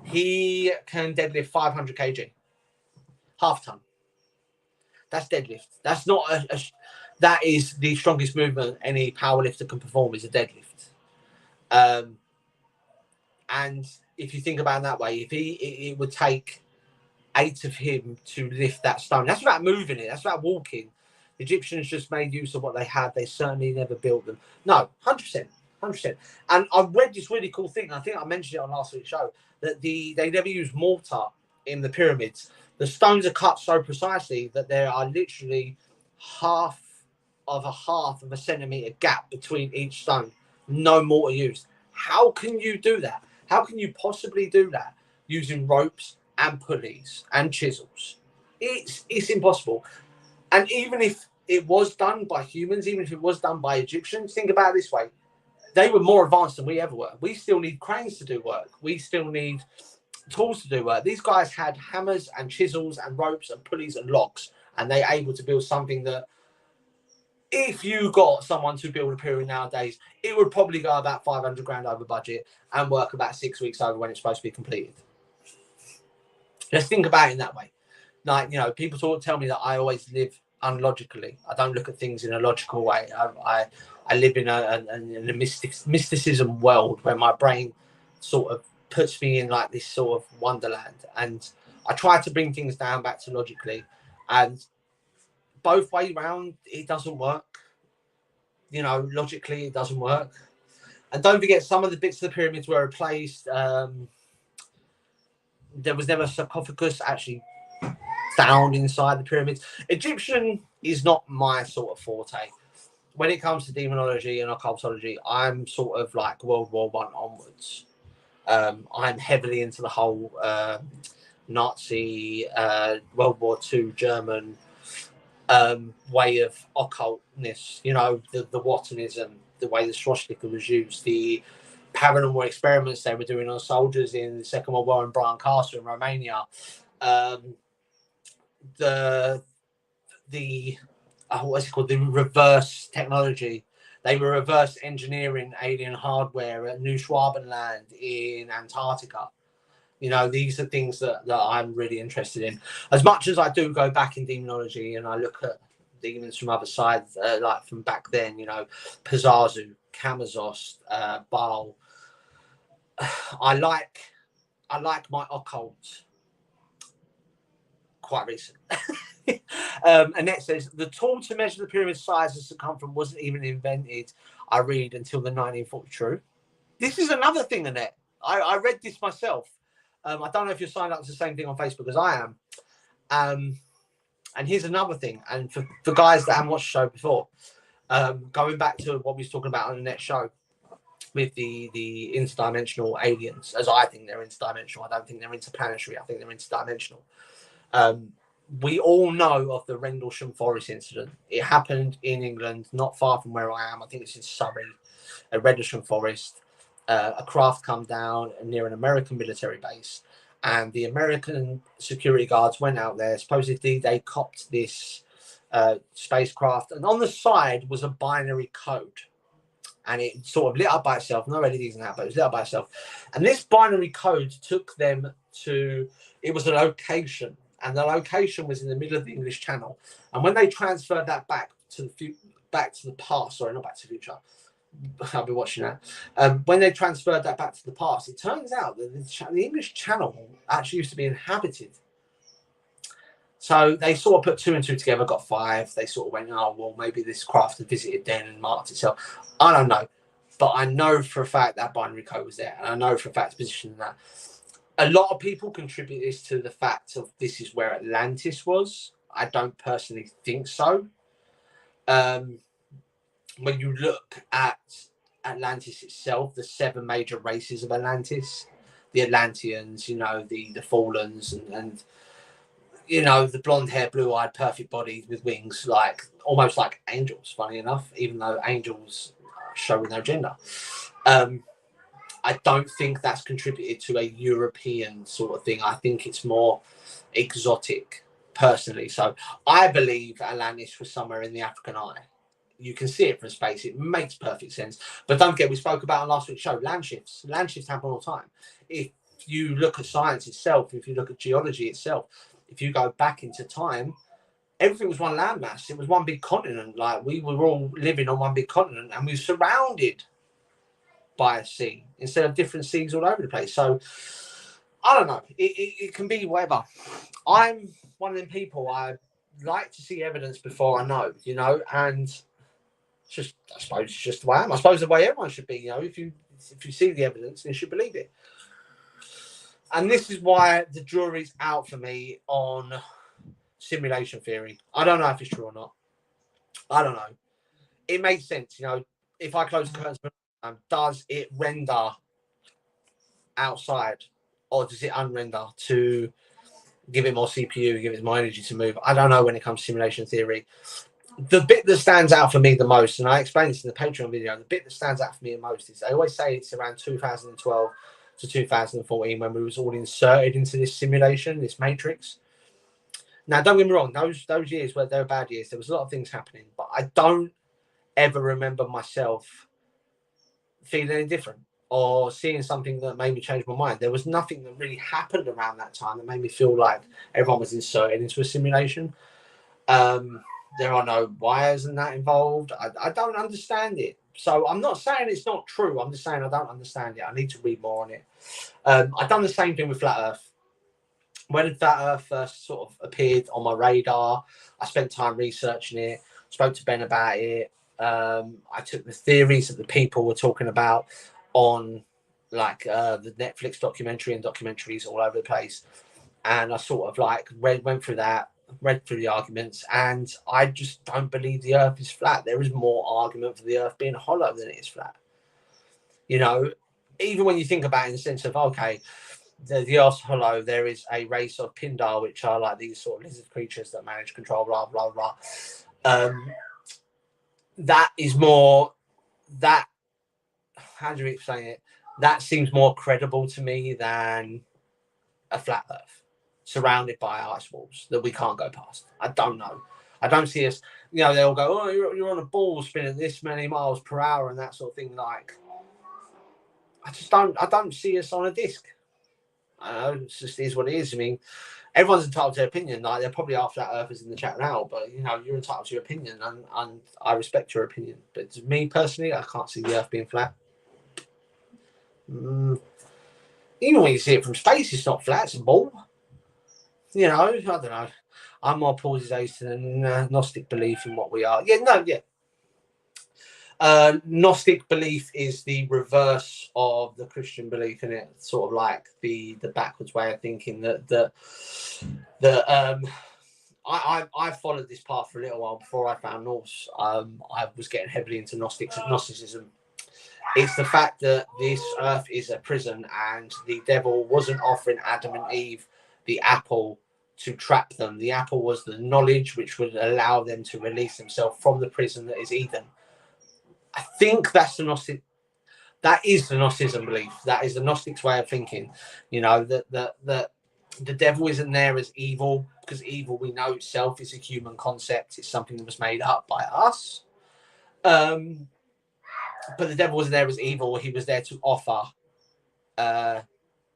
he can deadlift 500 kg, half ton. That's deadlift. That's not that is the strongest movement any powerlifter can perform, is a deadlift. And if you think about it that way, it would take 8 of him to lift that stone. That's about moving it. That's about walking. The Egyptians just made use of what they had. They certainly never built them. No, 100%. 100%. And I read this really cool thing. I think I mentioned it on last week's show, that they never use mortar in the pyramids. The stones are cut so precisely that there are literally half of a centimetre gap between each stone. No mortar used. How can you do that? How can you possibly do that using ropes and pulleys and chisels? It's impossible. And even if it was done by humans, even if it was done by Egyptians, think about it this way. They were more advanced than we ever were. We still need cranes to do work. We still need tools to do work. These guys had hammers and chisels and ropes and pulleys and locks, and they're able to build something that, if you got someone to build a pyramid nowadays, it would probably go about 500 grand over budget and work about 6 weeks over when it's supposed to be completed. Let's think about it in that way. Like, you know, people tell me that I always live unlogically. I don't look at things in a logical way. I live in a mysticism world where my brain sort of puts me in like this sort of wonderland, and I try to bring things down back to logically, and both way round it doesn't work. You know, logically it doesn't work. And don't forget, some of the bits of the pyramids were replaced. There was never a sarcophagus actually found inside the pyramids. Egyptian is not my sort of forte. When it comes to demonology and occultology, I'm sort of like World War I onwards. I'm heavily into the whole Nazi, World War II German way of occultness. You know, the Watanism, the way the swastika was used, the paranormal experiments they were doing on soldiers in the Second World War in Brian Castle in Romania. What's it called? The reverse technology. They were reverse engineering alien hardware at New Schwabenland in Antarctica. You know, these are things that I'm really interested in. As much as I do go back in demonology and I look at demons from other sides, like from back then, you know, Pizazu, Kamazos, Baal. I like my occult quite recent. Annette says, the tool to measure the pyramid size and circumference wasn't even invented, I read, until the 1940s. True. This is another thing, Annette. I read this myself. I don't know if you're signed up to the same thing on Facebook as I am. And here's another thing. And for guys that haven't watched the show before, going back to what we was talking about on the next show with the interdimensional aliens, as I think they're interdimensional. I don't think they're interplanetary. I think they're interdimensional. We all know of the Rendlesham Forest incident. It happened in England, not far from where I am. I think it's in Surrey, at Rendlesham Forest. A craft come down near an American military base, and the American security guards went out there. Supposedly, they copped this spacecraft, and on the side was a binary code. and it sort of lit up by itself. No LEDs in that, but it was lit up by itself. And this binary code took them to, it was a location, and the location was in the middle of the English Channel. And when they transferred that back to the past, sorry, not Back to the Future, I'll be watching that. When they transferred that back to the past, it turns out that the English Channel actually used to be inhabited. So they sort of put 2 and 2 together, got 5. They sort of went, oh, well, maybe this craft had visited then and marked itself. I don't know. But I know for a fact that binary code was there. And I know for a fact positioning that. A lot of people contribute this to the fact of this is where Atlantis was. I don't personally think so. When you look at Atlantis itself, the 7 major races of Atlantis, the Atlanteans, you know, the Fallens, and you know, the blonde hair, blue eyed, perfect bodies with wings, like almost like angels, funny enough, even though angels show no gender. I don't think that's contributed to a European sort of thing. I think it's more exotic, personally. So I believe Atlantis was somewhere in the African eye. You can see it from space. It makes perfect sense. But don't forget, we spoke about on last week's show, land shifts. Land shifts happen all the time. If you look at science itself, if you look at geology itself, if you go back into time, everything was one landmass. It was one big continent. Like, we were all living on one big continent, and we were surrounded by a sea instead of different seas all over the place. So I don't know. It can be whatever. I'm one of them people. I like to see evidence before I know, you know, and just, I suppose it's just the way I am. I suppose the way everyone should be, you know, if you see the evidence, then you should believe it. And this is why the jury's out for me on simulation theory. I don't know if it's true or not. I don't know. It makes sense, you know. If I close the curtains, does it render outside, or does it unrender to give it more CPU, give it more energy to move? I don't know when it comes to simulation theory. The bit that stands out for me the most, and I explained this in the Patreon video, the bit that stands out for me the most is I always say it's around 2012 to 2014 when we was all inserted into this simulation, this matrix. Now, don't get me wrong, those years where they were bad years, there was a lot of things happening, but I don't ever remember myself feeling any different or seeing something that made me change my mind. There was nothing that really happened around that time that made me feel like everyone was inserted into a simulation. There are no wires and that involved. I don't understand it. So I'm not saying it's not true. I'm just saying I don't understand it. I need to read more on it. I've done the same thing with Flat Earth. When Flat Earth first sort of appeared on my radar, I spent time researching it, spoke to Ben about it. I took the theories that the people were talking about on like the Netflix documentary and documentaries all over the place. And I sort of like went through that, read through the arguments, and I just don't believe the Earth is flat. There is more argument for the Earth being hollow than it is flat. You know, even when you think about it in the sense of, okay, the Earth's hollow, there is a race of Pindar, which are like these sort of lizard creatures that manage control, blah, blah, blah. That is more, that, how do you explain it? That seems more credible to me than a flat Earth surrounded by ice walls that we can't go past. I don't know. I don't see us, you know, they'll go, oh, you're on a ball spinning this many miles per hour and that sort of thing. Like, I don't see us on a disc. I know, it just is what it is. I mean, everyone's entitled to their opinion. Like, there probably are flat earthers in the chat now, but you know, you're entitled to your opinion, and I respect your opinion. But to me personally, I can't see the Earth being flat. Even when you see it from space, it's not flat; it's a ball. You know, I don't know. I'm more opposed to the Gnostic belief in what we are. Gnostic belief is the reverse of the Christian belief in it, sort of like the backwards way of thinking. I followed this path for a little while before I found Norse. I was getting heavily into Gnosticism. It's the fact that this Earth is a prison, and the devil wasn't offering Adam and Eve the apple to trap them. The apple was the knowledge which would allow them to release themselves from the prison that is Eden. I think that's the Gnostic. That is the Gnosticism belief. That is the Gnostics' way of thinking. You know, that the devil isn't there as evil, because evil, we know itself, is a human concept. It's something that was made up by us. but the devil wasn't there as evil. He was there to offer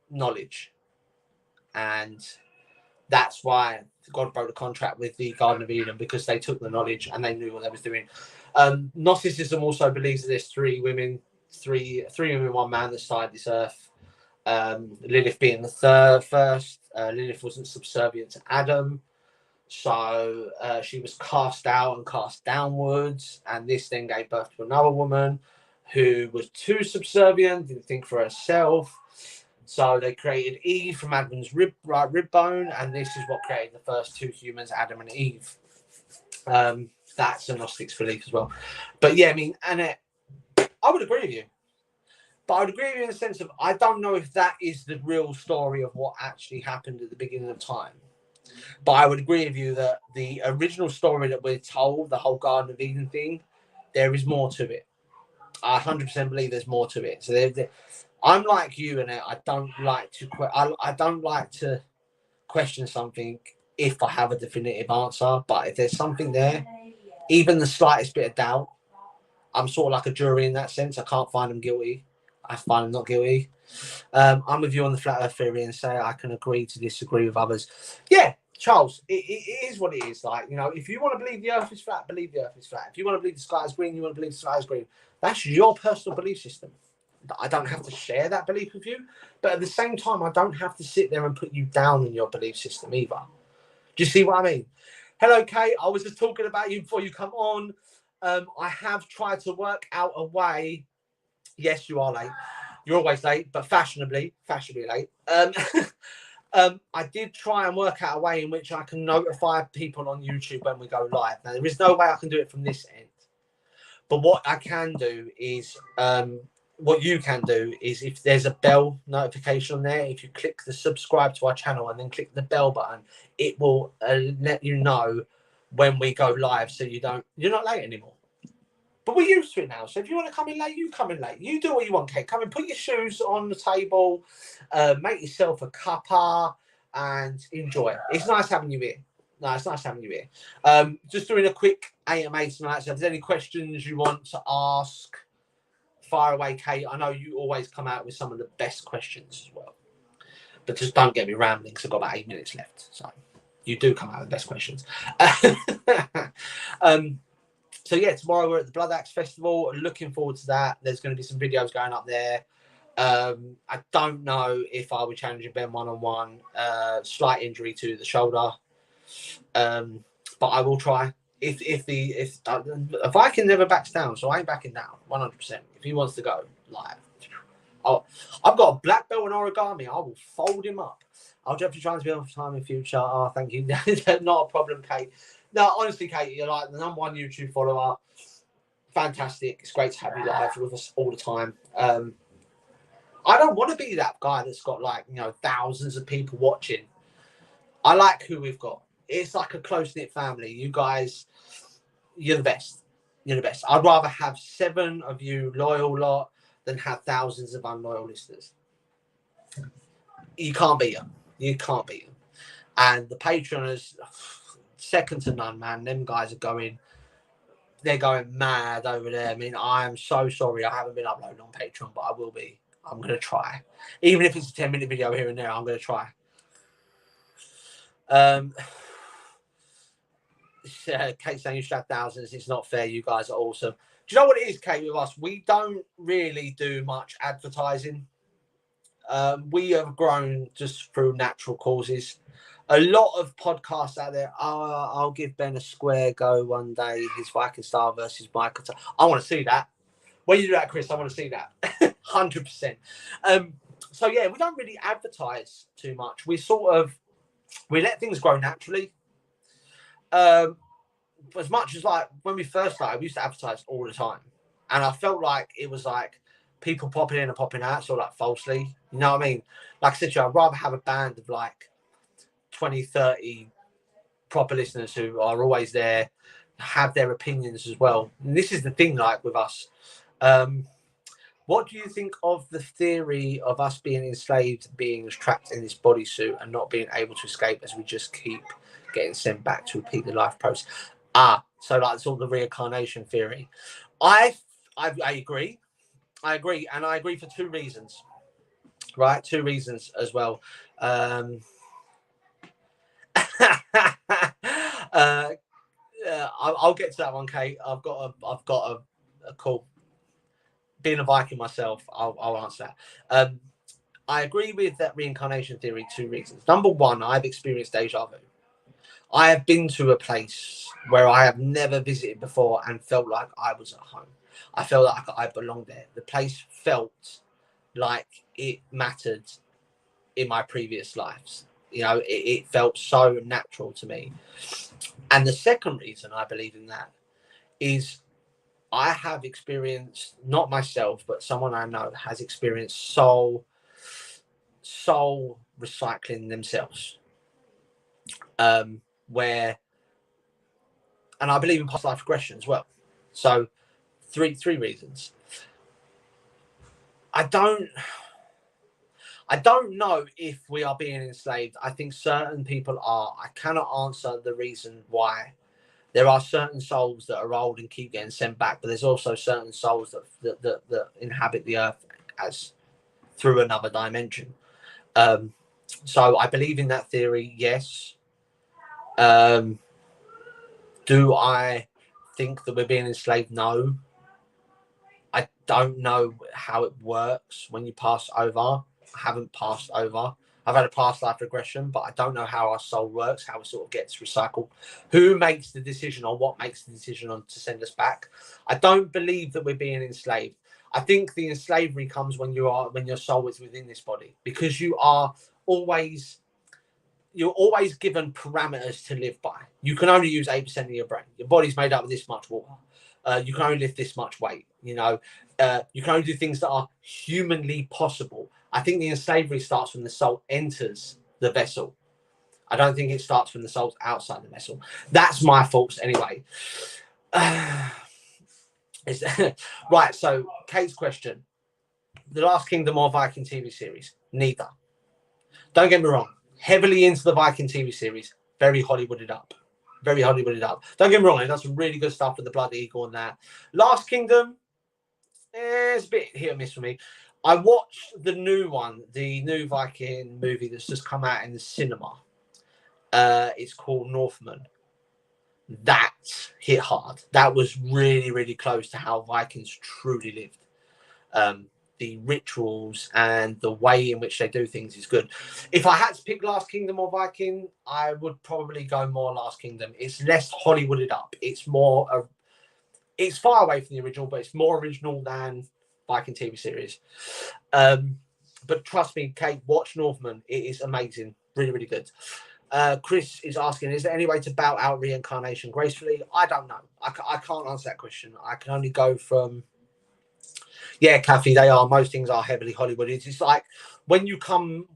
knowledge, and that's why God broke the contract with the Garden of Eden, because they took the knowledge and they knew what they was doing. Gnosticism also believes that there's three women, one man that started this earth. Lilith being the first. Lilith wasn't subservient to Adam, so she was cast out and cast downwards, and this then gave birth to another woman who was too subservient, didn't think for herself. So they created Eve from Adam's rib bone, and this is what created the first two humans, Adam and Eve. That's a Gnostic's belief as well. But yeah, I mean, Annette, I would agree with you. But I would agree with you in the sense of, I don't know if that is the real story of what actually happened at the beginning of time. But I would agree with you that the original story that we're told, the whole Garden of Eden thing, there is more to it. I 100% believe there's more to it. So I'm like you, and I don't like to question something if I have a definitive answer. But if there's something there, even the slightest bit of doubt, I'm sort of like a jury in that sense. I can't find them guilty. I find them not guilty. I'm with you on the flat earth theory and say I can agree to disagree with others. Yeah, Charles, it is what it is. Like, you know, if you want to believe the earth is flat, believe the earth is flat. If you want to believe the sky is green, you want to believe the sky is green. That's your personal belief system. I don't have to share that belief with you. But at the same time, I don't have to sit there and put you down in your belief system either. Do you see what I mean? Hello, Kate. I was just talking about you before you come on. I have tried to work out a way. Yes, you are late. You're always late, but fashionably late. I did try and work out a way in which I can notify people on YouTube when we go live. Now, there is no way I can do it from this end. But what I can do is, what you can do is, if there's a bell notification on there, if you click the subscribe to our channel and then click the bell button, it will let you know when we go live, so you're not late anymore. But we're used to it now. So if you want to come in late, you come in late. You do what you want, Kate. Come and put your shoes on the table, make yourself a cuppa, and enjoy. It's nice having you here. No, it's nice having you here. Just doing a quick AMA tonight. So if there's any questions you want to ask, fire away, Kate. I know you always come out with some of the best questions as well. But just don't get me rambling, because I've got about 8 minutes left. So you do come out with the best questions. So yeah, tomorrow we're at the Bloodaxe Festival. Looking forward to that. There's going to be some videos going up there. I don't know if I will challenge Ben one-on-one. Slight injury to the shoulder, but I will try. If Viking never backs down, so I ain't backing down 100%. If he wants to go live, I've got a black belt in origami. I will fold him up. I'll have to try and be on time in future. Oh, thank you. Not a problem, Kate. No, honestly, Kate, you're like the #1 YouTube follower. Fantastic. It's great to have you live with us all the time. I don't want to be that guy that's got, like, you know, thousands of people watching. I like who we've got. It's like a close-knit family. You guys, you're the best. You're the best. I'd rather have 7 of you loyal lot than have thousands of unloyal listeners. You can't beat them. You can't beat them. And the Patreoners, second to none, man. Them guys are they're going mad over there. I mean, I am so sorry I haven't been uploading on Patreon, but I will be. I'm going to try. Even if it's a 10-minute video here and there, I'm going to try. Kate saying you should have thousands. It's not fair. You guys are awesome. Do you know what it is, Kate, with us? We don't really do much advertising. We have grown just through natural causes. A lot of podcasts out there. I'll give Ben a square go one day. His Viking style versus Michael. I want to see that. When you do that, Chris, I want to see that. 100%. So yeah, we don't really advertise too much. We let things grow naturally. As much as, like, when we first started, we used to advertise all the time, and I felt like it was like people popping in and popping out, sort of like falsely. You know what I mean? Like I said to you, I'd rather have a band of like 20, 30 proper listeners who are always there, have their opinions as well. And this is the thing, like, with us. What do you think of the theory of us being enslaved beings trapped in this bodysuit and not being able to escape, as we just keep getting sent back to repeat the life process? So like, it's all the reincarnation theory. I I agree. I agree, and I agree for two reasons. Right, two reasons as well. I'll get to that one, Kate. I've got a call. Being a Viking myself, I'll answer that. I agree with that reincarnation theory. Two reasons. Number one, I've experienced deja vu. I have been to a place where I have never visited before and felt like I was at home. I felt like I belonged there. The place felt like it mattered in my previous lives. You know, it felt so natural to me. And the second reason I believe in that is I have experienced, not myself, but someone I know has experienced soul recycling themselves. Where, and I believe in past life regression as well. So three reasons. I don't know if we are being enslaved. I think certain people are. I cannot answer the reason why. There are certain souls that are old and keep getting sent back, but there's also certain souls that inhabit the earth as through another dimension. So I believe in that theory, yes. Do I think that we're being enslaved? No. I don't know how it works when you pass over. I haven't passed over. I've had a past life regression, but I don't know how our soul works, how it sort of gets recycled. Who makes the decision on what makes the decision on to send us back? I don't believe that we're being enslaved. I think the enslavery comes when your soul is within this body, because you're always given parameters to live by. You can only use 8% of your brain. Your body's made up of this much water. You can only lift this much weight. You know, you can only do things that are humanly possible. I think the enslavery starts when the soul enters the vessel. I don't think it starts when the soul's outside the vessel. That's my thoughts anyway. Right, so Kate's question. The Last Kingdom or Viking TV series? Neither. Don't get me wrong. Heavily into the Viking TV series. Very Hollywooded up. Very Hollywooded up. Don't get me wrong. It does some really good stuff with the Blood Eagle and that. Last Kingdom, it's a bit hit or miss for me. I watched the new one, the new Viking movie that's just come out in the cinema. It's called Northman. That hit hard. That was really, really close to how Vikings truly lived. The rituals and the way in which they do things is good. If I had to pick Last Kingdom or Viking, I would probably go more Last Kingdom. It's less Hollywooded up. It's more, it's far away from the original, but it's more original than Viking TV series. But trust me, Kate, watch Northman. It is amazing. Really, really good. Chris is asking, is there any way to bow out reincarnation gracefully? I don't know. I can't answer that question. I can only go from... Yeah, Kathy, they are. Most things are heavily Hollywood. It's like when you come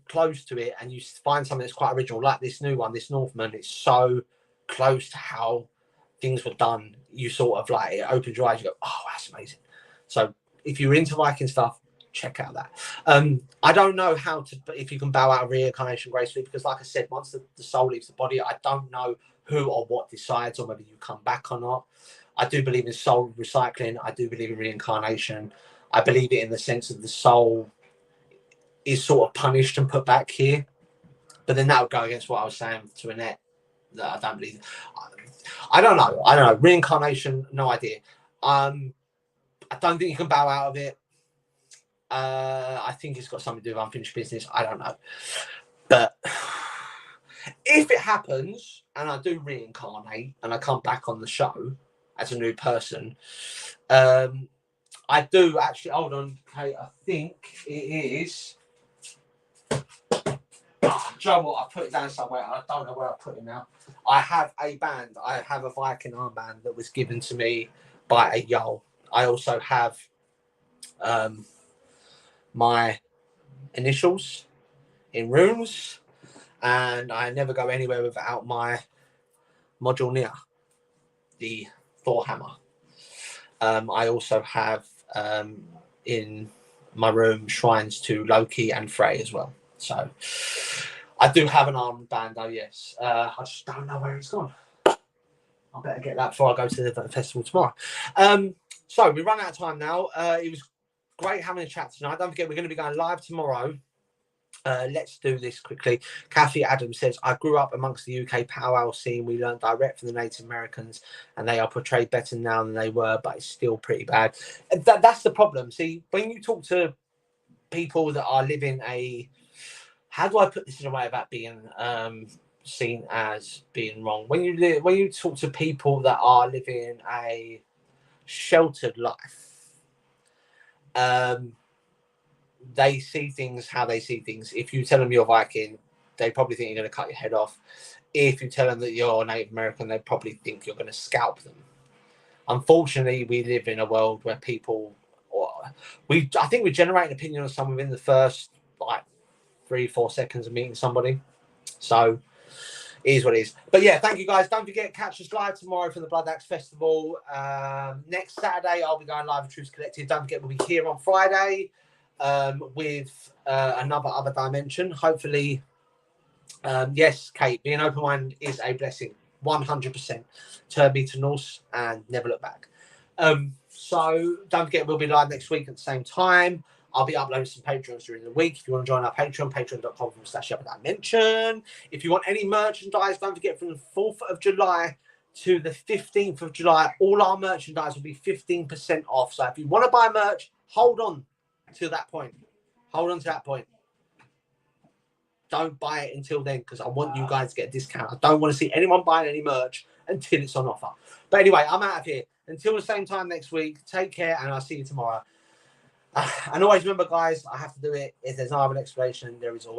close to it and you find something that's quite original, like this new one, this Northman, it's so close to how things were done. You sort of like, it opens your eyes, you go, oh, that's amazing. So if you're into Viking stuff, check out that. I don't know if you can bow out of reincarnation gracefully, because like I said, once the soul leaves the body, I don't know who or what decides on whether you come back or not. I do believe in soul recycling. I do believe in reincarnation. I believe it in the sense of the soul is sort of punished and put back here. But then that would go against what I was saying to Annette, that I don't believe. I don't know. Reincarnation, no idea. I don't think you can bow out of it. I think it's got something to do with unfinished business. I don't know. But if it happens and I do reincarnate and I come back on the show as a new person, I do actually, hold on, Kate, I think it is... Oh, Joe, what? I put it down somewhere. I don't know where I put it now. I have a band. I have a Viking armband that was given to me by a Jarl. I also have my initials in runes, and I never go anywhere without my Mjolnir, the Thor hammer. I also have in my room shrines to Loki and Frey as well. So I do have an armband though, yes. I just don't know where it's gone. I better get that before I go to the festival tomorrow. So we run out of time now. It was great having a chat tonight. Don't forget, we're going to be going live tomorrow. Let's do this quickly. Kathy Adams says, I grew up amongst the UK powwow scene. We learned direct from the Native Americans, and they are portrayed better now than they were, but it's still pretty bad. And that's the problem. See, when you talk to people that are living a, how do I put this in a way about being seen as being wrong? When you talk to people that are living a sheltered life, they see things how they see things. If you tell them you're Viking, they probably think you're going to cut your head off. If you tell them that you're Native American, they probably think you're going to scalp them. Unfortunately, we live in a world where people, I think we generate an opinion on someone within the first like 3-4 seconds of meeting somebody. So it is what it is. But yeah, thank you guys. Don't forget, catch us live tomorrow for the Bloodaxe Festival. Next Saturday, I'll be going live with Truth Collective. Don't forget, we'll be here on Friday with another Other Dimension. Hopefully, yes, Kate, being open-minded is a blessing. 100%. Turn me to Norse and never look back. So don't forget, we'll be live next week at the same time. I'll be uploading some Patreons during the week. If you want to join our Patreon, patreon.com/otherdimension. If you want any merchandise, don't forget, from the 4th of July to the 15th of July, all our merchandise will be 15% off. So if you want to buy merch, hold on to that point. Hold on to that point. Don't buy it until then, because I want you guys to get a discount. I don't want to see anyone buying any merch until it's on offer. But anyway, I'm out of here. Until the same time next week, take care, and I'll see you tomorrow. And always remember, guys, I have to do it. If there's no other explanation, there is always